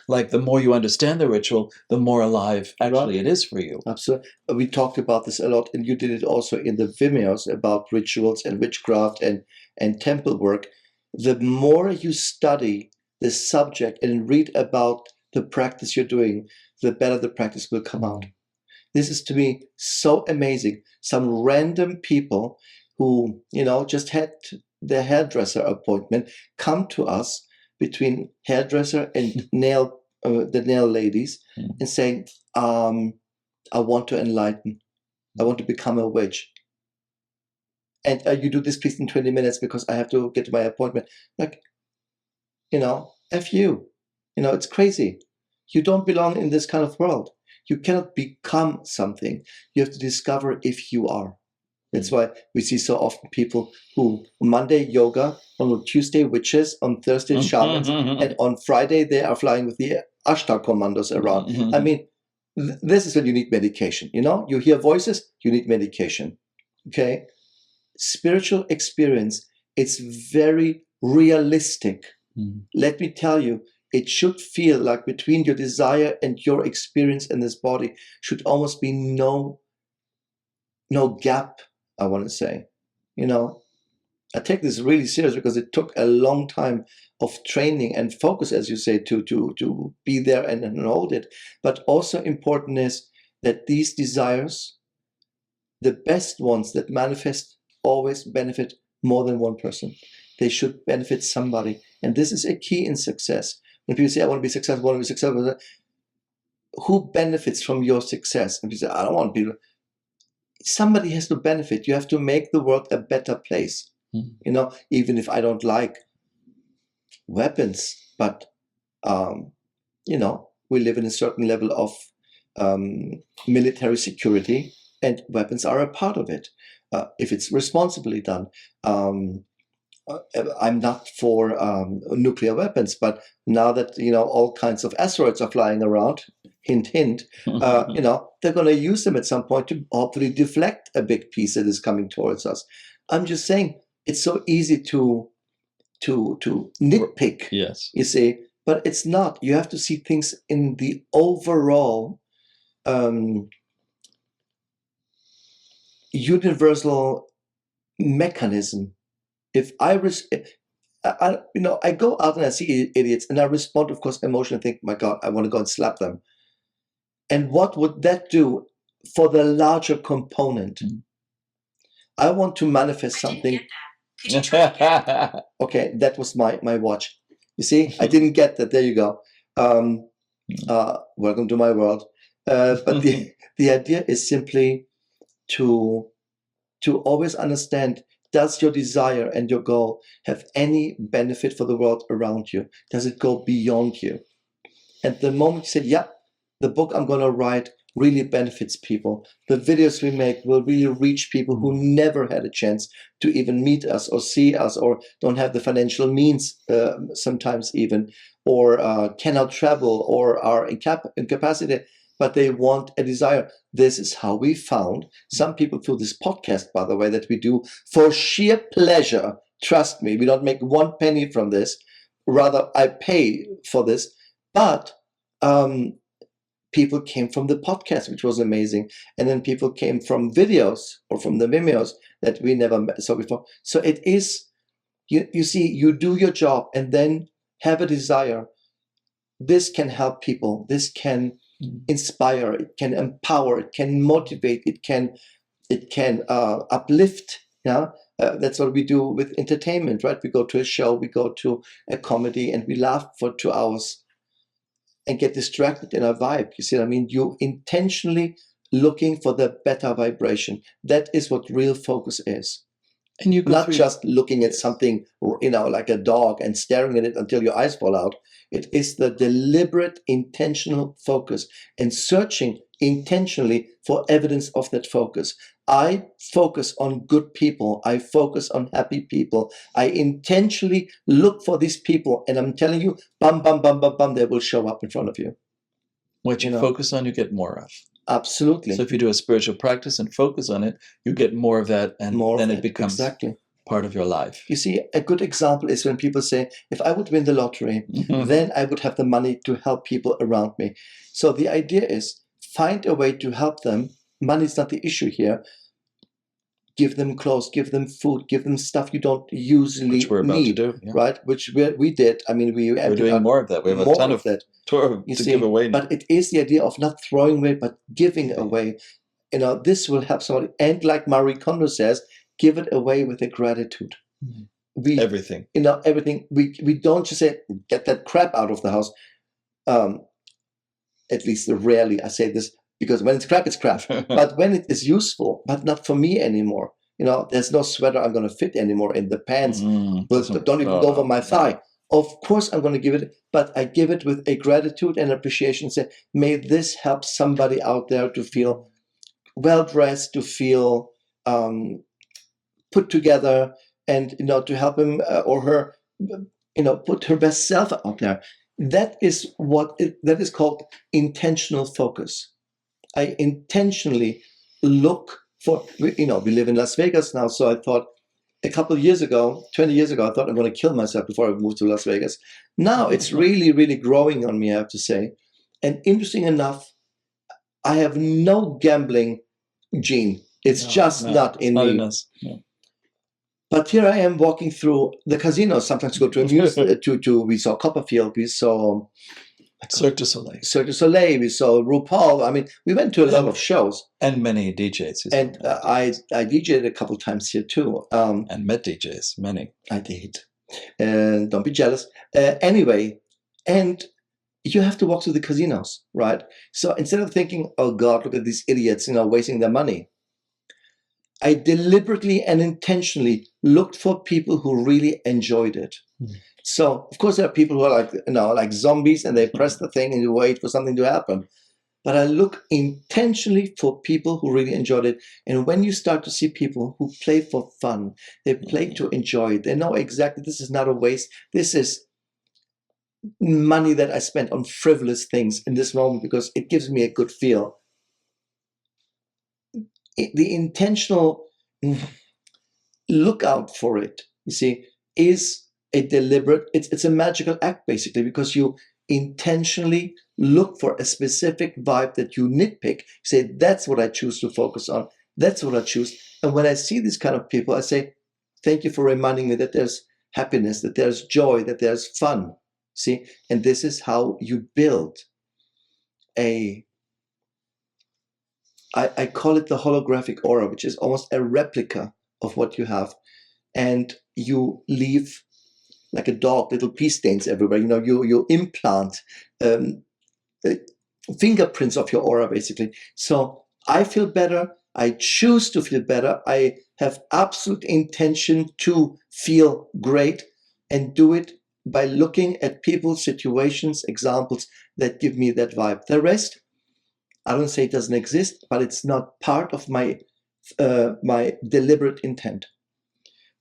Like the more you understand the ritual, the more alive actually it is for you. Absolutely. We talked about this a lot, and you did it also in the Vimeos about rituals and witchcraft and temple work. The more you study the subject and read about the practice you're doing, the better the practice will come out. This is, to me, so amazing. Some random people who, just had their hairdresser appointment come to us, between hairdresser and the nail ladies, and saying, I want to enlighten. I want to become a witch. And you do this please in 20 minutes because I have to get to my appointment. Like, F you. It's crazy. You don't belong in this kind of world. You cannot become something. You have to discover if you are. That's why we see so often people who Monday yoga, on Tuesday witches, on Thursday shamans, and on Friday they are flying with the Ashtar commandos around. I mean, this is when you need medication. You hear voices, you need medication. Okay? Spiritual experience, it's very realistic. Let me tell you, it should feel like between your desire and your experience in this body should almost be no gap, I want to say. I take this really serious because it took a long time of training and focus, as you say, to be there and hold it. But also important is that these desires, the best ones that manifest, always benefit more than one person. They should benefit somebody. And this is a key in success. When people say, I want to be successful, I want to be successful, who benefits from your success? And people say, I don't want people. Somebody has to benefit. You have to make the world a better place. Even if I don't like weapons, but, we live in a certain level of military security, and weapons are a part of it. If it's responsibly done. I'm not for nuclear weapons, but now that all kinds of asteroids are flying around, hint, hint, they're going to use them at some point to hopefully deflect a big piece that is coming towards us. I'm just saying it's so easy to nitpick. Yes, you see, but it's not. You have to see things in the overall universal mechanism. If I I go out and I see idiots and I respond, of course, emotionally, think, my God, I want to go and slap them. And what would that do for the larger component? I want to manifest something. Okay, that was my watch. You see, I didn't get that. There you go. Welcome to my world. But the idea is simply to always understand, does your desire and your goal have any benefit for the world around you? Does it go beyond you? And the moment you say, yeah, the book I'm going to write really benefits people, the videos we make will really reach people who never had a chance to even meet us or see us, or don't have the financial means, sometimes even, or cannot travel, or are incapacitated, but they want a desire. This is how we found some people through this podcast, by the way, that we do for sheer pleasure. Trust me, we don't make one penny from this. Rather, I pay for this. But people came from the podcast, which was amazing. And then people came from videos or from the Vimeos that we never saw before. So it is, you see, you do your job and then have a desire. This can help people. This can inspire. It can empower. It can motivate. It can uplift. Yeah, that's what we do with entertainment, right? We go to a show, we go to a comedy, and we laugh for 2 hours and get distracted in our vibe. You see what I mean? You intentionally looking for the better vibration. That is what real focus is. And you not just looking at something, like a dog and staring at it until your eyes fall out. It is the deliberate, intentional focus and searching intentionally for evidence of that focus. I focus on good people. I focus on happy people. I intentionally look for these people, and I'm telling you, bum, bum, bum, bum, bum, they will show up in front of you. What you focus on, you get more of. Absolutely. So if you do a spiritual practice and focus on it, you get more of that, and then it becomes part of your life. You see, a good example is when people say, if I would win the lottery, then I would have the money to help people around me. So the idea is, find a way to help them. Money is not the issue here. Give them clothes, give them food, give them stuff you don't usually Which we're about need, to do, right? Which we did. I mean, we're doing more of that. We have a ton of that to give away now. But it is the idea of not throwing away, but giving away. This will help somebody. And like Marie Kondo says, give it away with a gratitude. Everything. Everything. We don't just say, get that crap out of the house. At least rarely I say this, because when it's crap, it's crap. But when it is useful, but not for me anymore. There's no sweater I'm going to fit anymore in the pants. But don't even go over my thigh. Of course, I'm going to give it, but I give it with a gratitude and appreciation. Say, may this help somebody out there to feel well-dressed, to feel put together, and to help him or her, put her best self out there. That is that is called intentional focus. I intentionally look for, we live in Las Vegas now, so I thought a couple of years ago, 20 years ago, I thought I'm going to kill myself before I moved to Las Vegas. Now it's really, really growing on me, I have to say. And interesting enough, I have no gambling gene. It's just not in me. No. But here I am walking through the casinos. Sometimes go to a music, we saw Copperfield, we saw Cirque du Soleil. Cirque du Soleil, we saw RuPaul. I mean, we went to a lot of shows. And many DJs. And I DJed a couple times here too. And met DJs, many. I did. And don't be jealous. Anyway, and you have to walk through the casinos, right? So instead of thinking, oh God, look at these idiots, wasting their money, I deliberately and intentionally looked for people who really enjoyed it. So, of course, there are people who are like zombies, and they press the thing and you wait for something to happen. But I look intentionally for people who really enjoyed it. And when you start to see people who play for fun, they play to enjoy it. They know exactly this is not a waste. This is money that I spent on frivolous things in this moment because it gives me a good feel. The intentional look out for it, you see, is a deliberate, it's a magical act basically, because you intentionally look for a specific vibe that you nitpick. You say, that's what I choose to focus on. That's what I choose. And when I see these kind of people, I say, thank you for reminding me that there's happiness, that there's joy, that there's fun. See, and this is how you build I call it the holographic aura, which is almost a replica of what you have. And you leave like a dog, little pee stains everywhere. You implant fingerprints of your aura, basically. So I feel better. I choose to feel better. I have absolute intention to feel great and do it by looking at people, situations, examples that give me that vibe. The rest, I don't say it doesn't exist, but it's not part of my my deliberate intent.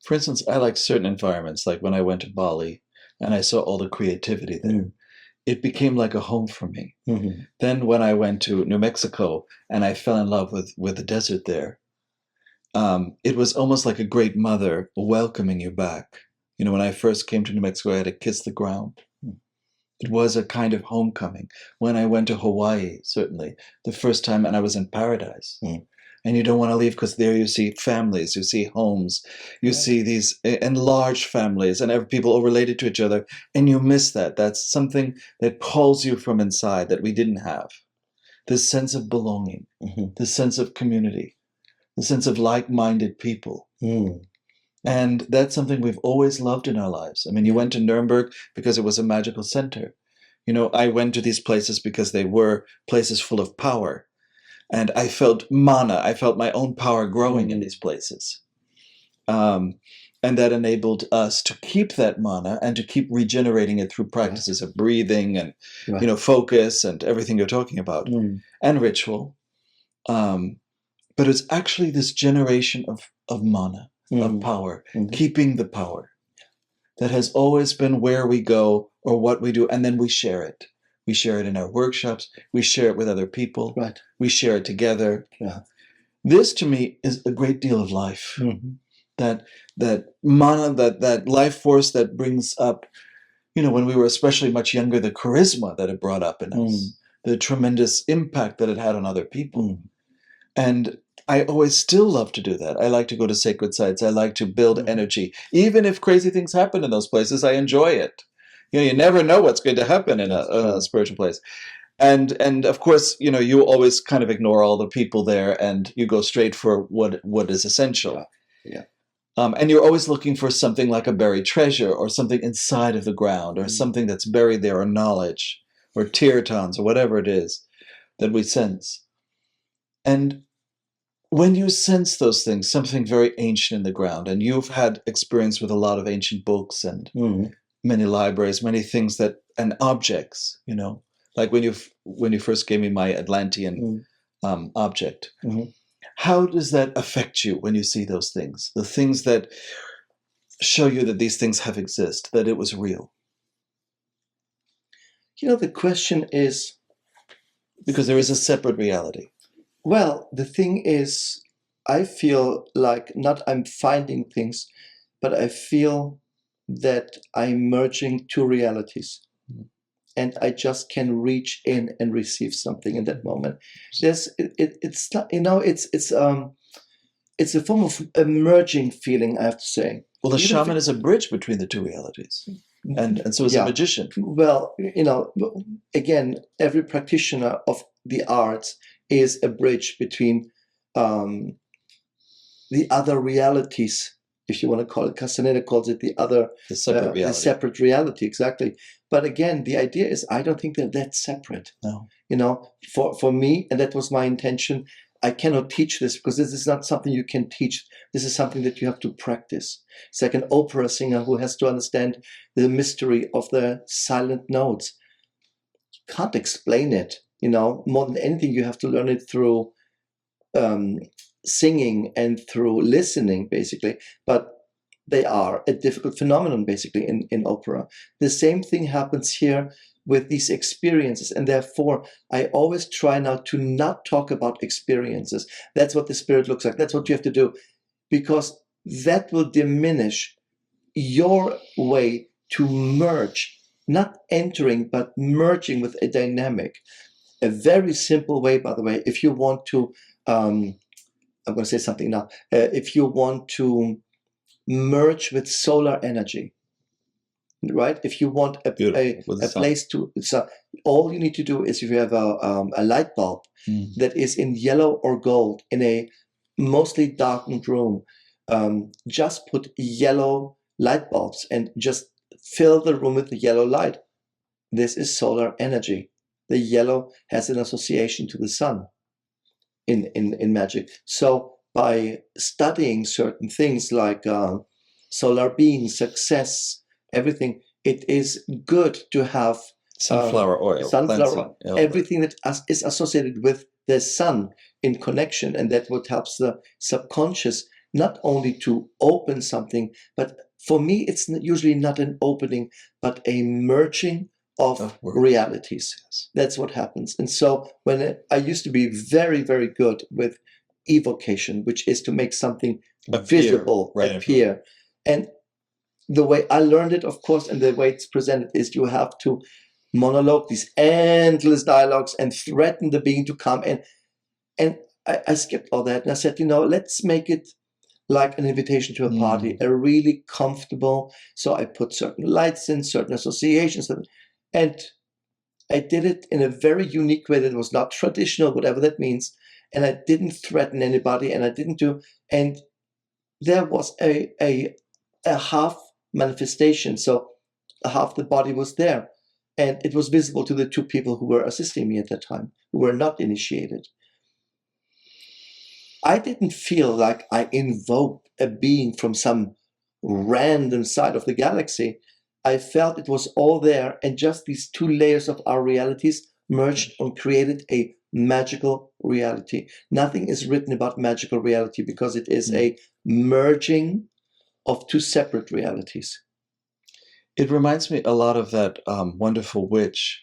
For instance, I like certain environments, like when I went to Bali and I saw all the creativity there. It became like a home for me. Mm-hmm. Then when I went to New Mexico and I fell in love with the desert there, it was almost like a great mother welcoming you back. When I first came to New Mexico, I had to kiss the ground. It was a kind of homecoming. When I went to Hawaii, certainly, the first time, and I was in paradise. And you don't want to leave because there you see families, you see homes, you see these enlarged families and people all related to each other, and you miss that. That's something that pulls you from inside that we didn't have. This sense of belonging, this sense of community, the sense of like-minded people. And that's something we've always loved in our lives. I mean, you went to Nuremberg because it was a magical center. I went to these places because they were places full of power. And I felt mana. I felt my own power growing in these places. And that enabled us to keep that mana and to keep regenerating it through practices of breathing and, focus and everything you're talking about, and ritual. But it's actually this generation of mana, of power, keeping the power. That has always been where we go or what we do, and then we share it. We share it in our workshops. We share it with other people. Right. We share it together. Yeah. This, to me, is a great deal of life. That mana, that life force that brings up, when we were especially much younger, the charisma that it brought up in us, the tremendous impact that it had on other people. And I always still love to do that. I like to go to sacred sites. I like to build energy. Even if crazy things happen in those places, I enjoy it. You never know what's going to happen in a spiritual place. And of course, you always kind of ignore all the people there and you go straight for what is essential. Yeah. And you're always looking for something like a buried treasure or something inside of the ground or something that's buried there, or knowledge or teartons or whatever it is that we sense. And when you sense those things, something very ancient in the ground, and you've had experience with a lot of ancient books and many libraries, many things and objects, like when you first gave me my Atlantean object. How does that affect you when you see those things? The things that show you that these things have existed, that it was real. The question is, because there is a separate reality. Well, the thing is, I feel like not I'm finding things, but I feel that I'm merging two realities. And I just can reach in and receive something in that moment. It's not, it's a form of emerging feeling, I have to say. Well, the shaman is a bridge between the two realities. And so is a magician. Well, again, every practitioner of the arts is a bridge between the other realities, if you want to call it. Castaneda calls it the separate reality. The separate reality, exactly. But again, the idea is, I don't think that's separate. No. For me, and that was my intention, I cannot teach this because this is not something you can teach. This is something that you have to practice. It's like an opera singer who has to understand the mystery of the silent notes. You can't explain it. More than anything, you have to learn it through singing and through listening, basically. But they are a difficult phenomenon, basically, in opera. The same thing happens here with these experiences. And therefore, I always try now to not talk about experiences. That's what the spirit looks like. That's what you have to do. Because that will diminish your way to merge, not entering, but merging with a dynamic. A very simple way, by the way, if you want to I'm going to say something now. If you want to merge with solar energy, right? If you want a place to, all you need to do is if you have a light bulb that is in yellow or gold in a mostly darkened room, just put yellow light bulbs and just fill the room with the yellow light. This is solar energy. The yellow has an association to the sun in magic. So by studying certain things like solar being, success, everything, it is good to have sunflower oil, everything that is associated with the sun in connection, and that what helps the subconscious not only to open something, but for me it's usually not an opening, but a merging of realities. Yes. That's what happens. And so when I used to be very, very good with evocation, which is to make something visible appear. And the way I learned it, of course, and the way it's presented is you have to monologue these endless dialogues and threaten the being to come. And I skipped all that. And I said, let's make it like an invitation to a party, a really comfortable. So I put certain lights in, certain associations. And I did it in a very unique way that was not traditional, whatever that means. And I didn't threaten anybody, and I didn't do. And there was a half manifestation. So half the body was there, and it was visible to the two people who were assisting me at that time, who were not initiated. I didn't feel like I invoked a being from some random side of the galaxy. I felt it was all there, and just these two layers of our realities merged and created a magical reality. Nothing is written about magical reality because it is a merging of two separate realities. It reminds me a lot of that wonderful witch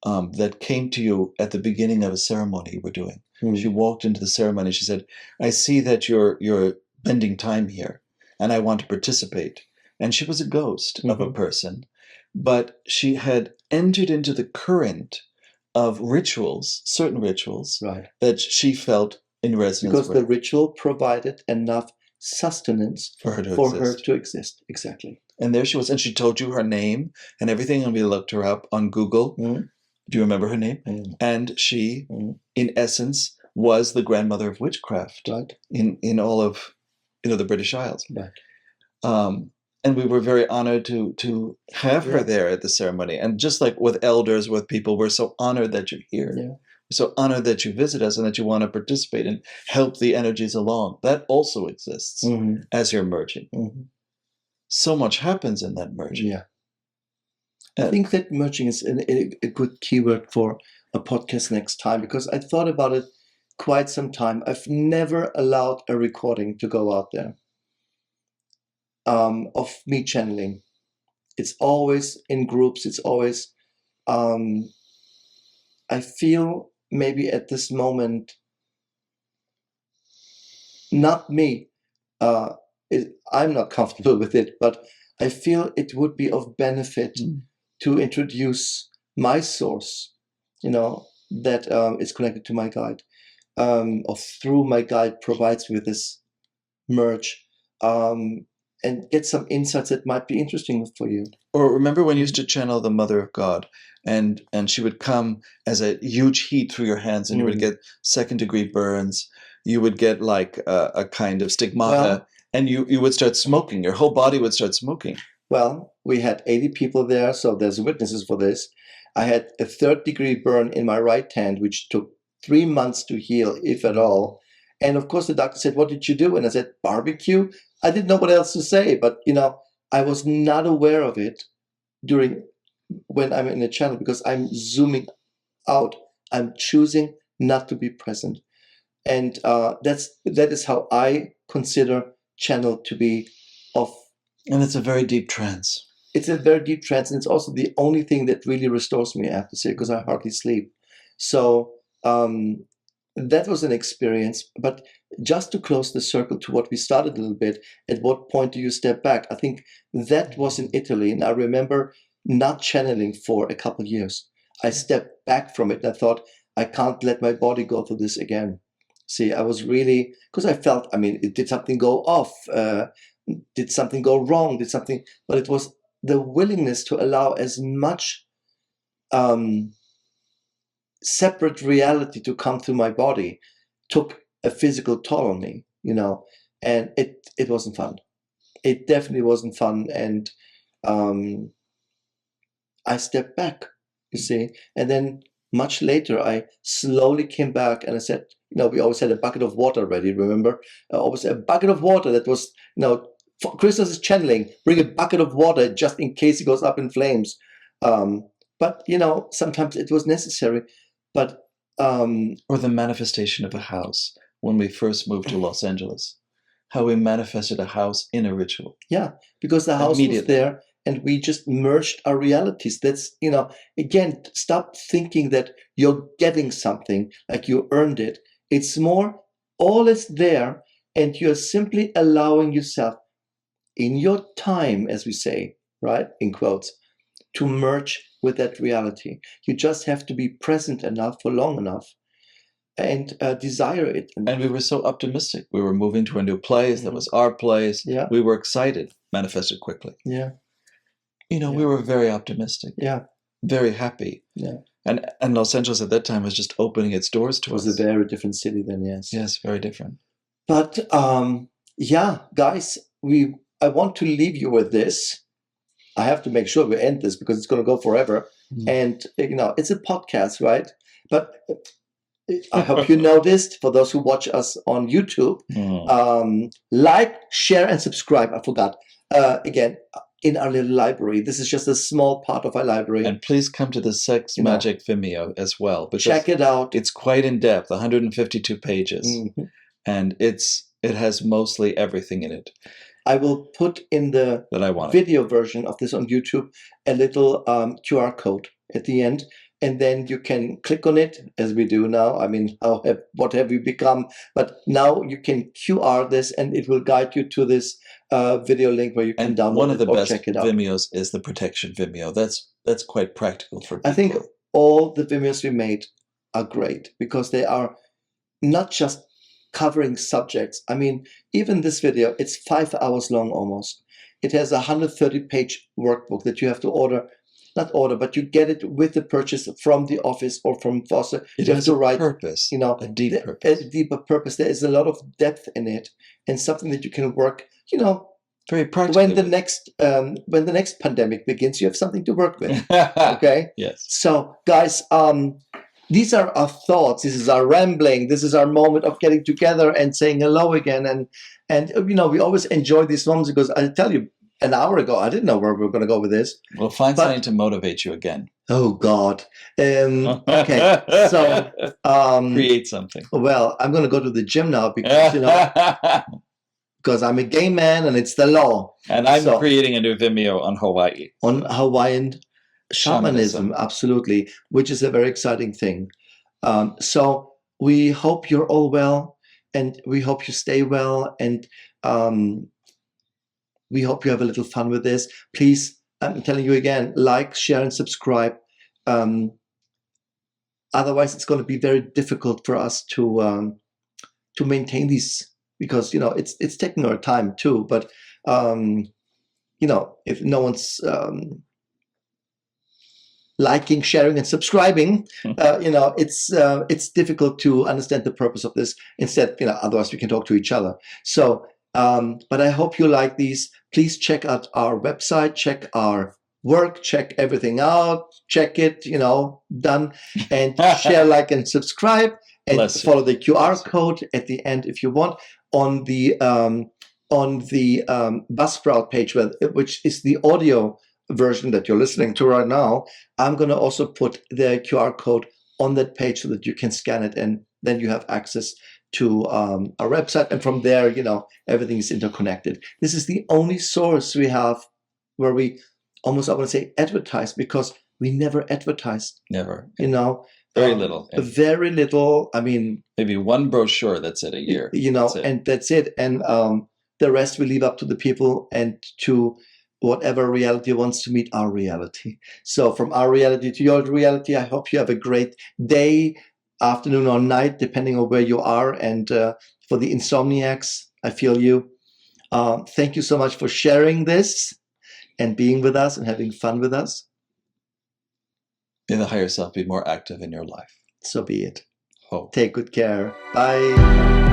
that came to you at the beginning of a ceremony you were doing. She walked into the ceremony. She said, "I see that you're spending time here, and I want to participate." And she was a ghost of a person, but she had entered into the current of rituals, certain rituals, that she felt in resonance because the ritual provided enough sustenance for her to exist. Exactly. And there she was, and she told you her name and everything, and we looked her up on Google. Do you remember her name? And she, in essence, was the grandmother of witchcraft in all of the British Isles. And we were very honored to have her there at the ceremony. And just like with elders, with people, we're so honored that you're here. We're so honored that you visit us and that you want to participate and help the energies along. That also exists as you're merging. So much happens in that merging. I think that merging is a good keyword for a podcast next time, because I thought about it quite some time. I've never allowed a recording to go out there of me channeling. It's always in groups. It's always, I feel maybe at this moment, not me, I'm not comfortable with it, but I feel it would be of benefit to introduce my source, that is connected to my guide, or through my guide provides me with this merge, and get some insights that might be interesting for you. Or remember when you used to channel the Mother of God, and she would come as a huge heat through your hands, and you would get second-degree burns. You would get like a kind of stigmata, and you would start smoking. Your whole body would start smoking. Well, we had 80 people there, so there's witnesses for this. I had a third-degree burn in my right hand, which took 3 months to heal, if at all. And of course, the doctor said, "What did you do?" And I said, "Barbecue." I didn't know what else to say, but I was not aware of it when I'm in a channel, because I'm zooming out. I'm choosing not to be present. And that is how I consider channel to be of. And it's a very deep trance. It's a very deep trance, and it's also the only thing that really restores me, I have to say, because I hardly sleep. So that was an experience. But just to close the circle to what we started a little bit, at what point do you step back? I think that was in Italy, and I remember not channeling for a couple of years. I stepped back from it, and I thought, I can't let my body go through this again. See, I was really, because I felt, I mean, did something go off? Did something go wrong? Did something, but it was the willingness to allow as much separate reality to come through my body took a physical toll on me, you know, and it wasn't fun. It definitely wasn't fun. And I stepped back, you see, and then much later I slowly came back and I said, you know, we always had a bucket of water ready, remember? Always a bucket of water that was, you know, for Christmas is channeling, bring a bucket of water just in case it goes up in flames. But, you know, sometimes it was necessary. But or the manifestation of a house when we first moved to Los Angeles, how we manifested a house in a ritual. Yeah, because the house was there and we just merged our realities. That's, you know, again, stop thinking that you're getting something, like you earned it. It's more, all is there, and you're simply allowing yourself in your time, as we say, right, in quotes, to merge with that reality. You just have to be present enough for long enough and desire it. And we were so optimistic. We were moving to a new place. That was our place. Yeah. We were excited. Manifested quickly. Yeah. You know, we were very optimistic. Yeah. Very happy. Yeah. And Los Angeles at that time was just opening its doors to us. It was a very different city then, yes. Yes, very different. But yeah, guys, I want to leave you with this. I have to make sure we end this because it's going to go forever. And, you know, it's a podcast, right? But I hope you noticed, for those who watch us on YouTube, like, share, and subscribe. I forgot. Again, in our little library. This is just a small part of our library. And please come to the Sex Magic Vimeo as well. Check it out. It's quite in depth, 152 pages. And it has mostly everything in it. I will put in the video version of this on YouTube a little QR code at the end, and then you can click on it, as we do now. I mean, what have we become? But now you can QR this, and it will guide you to this video link where you can download one of the best check it out. Vimeos is the protection Vimeo. That's quite practical for people. I think all the Vimeos we made are great because they are not just covering subjects. I mean, even this video, it's 5 hours long almost. It has a 130-page workbook that you have to not order, but you get it with the purchase from the office or from Foster. It has a purpose, you know, a deep purpose. A deeper purpose. There is a lot of depth in it, and something that you can work, you know, very practical. When the next pandemic begins, you have something to work with. Okay? Yes. So, guys, these are our thoughts. This is our rambling. This is our moment of getting together and saying hello again. And you know, we always enjoy these moments because I tell you, an hour ago, I didn't know where we were going to go with this. We'll find something to motivate you again. Oh, God. Okay. So create something. Well, I'm going to go to the gym now because, you know, because I'm a gay man and it's the law. And I'm creating a new Vimeo on Hawaii. On Hawaiian shamanism, absolutely, which is a very exciting thing. So we hope you're all well, and we hope you stay well, and we hope you have a little fun with this. Please, I'm telling you again, like, share, and subscribe. Otherwise, it's going to be very difficult for us to maintain these, because, you know, it's taking our time too. But you know, if no one's liking, sharing, and subscribing, you know, it's difficult to understand the purpose of this. Instead, you know, otherwise we can talk to each other. So, but I hope you like these. Please check out our website, check our work, check everything out, check it, you know, done, and share, like, and subscribe, and follow the QR code at the end if you want on the Buzzsprout page, which is the audio version that you're listening to right now. I'm going to also put the QR code on that page so that you can scan it, and then you have access to our website, and from there, you know, everything is interconnected. This is the only source we have where we almost, I want to say, advertise, because we never advertised. Never. You know, very little. Very little. I mean, maybe one brochure. That's it, a year. You know, and that's it. And the rest we leave up to the people and to whatever reality wants to meet our reality. So from our reality to your reality, I hope you have a great day, afternoon or night, depending on where you are. And for the insomniacs, I feel you. Thank you so much for sharing this and being with us and having fun with us. May the higher self be more active in your life. So be it. Hope. Take good care. Bye.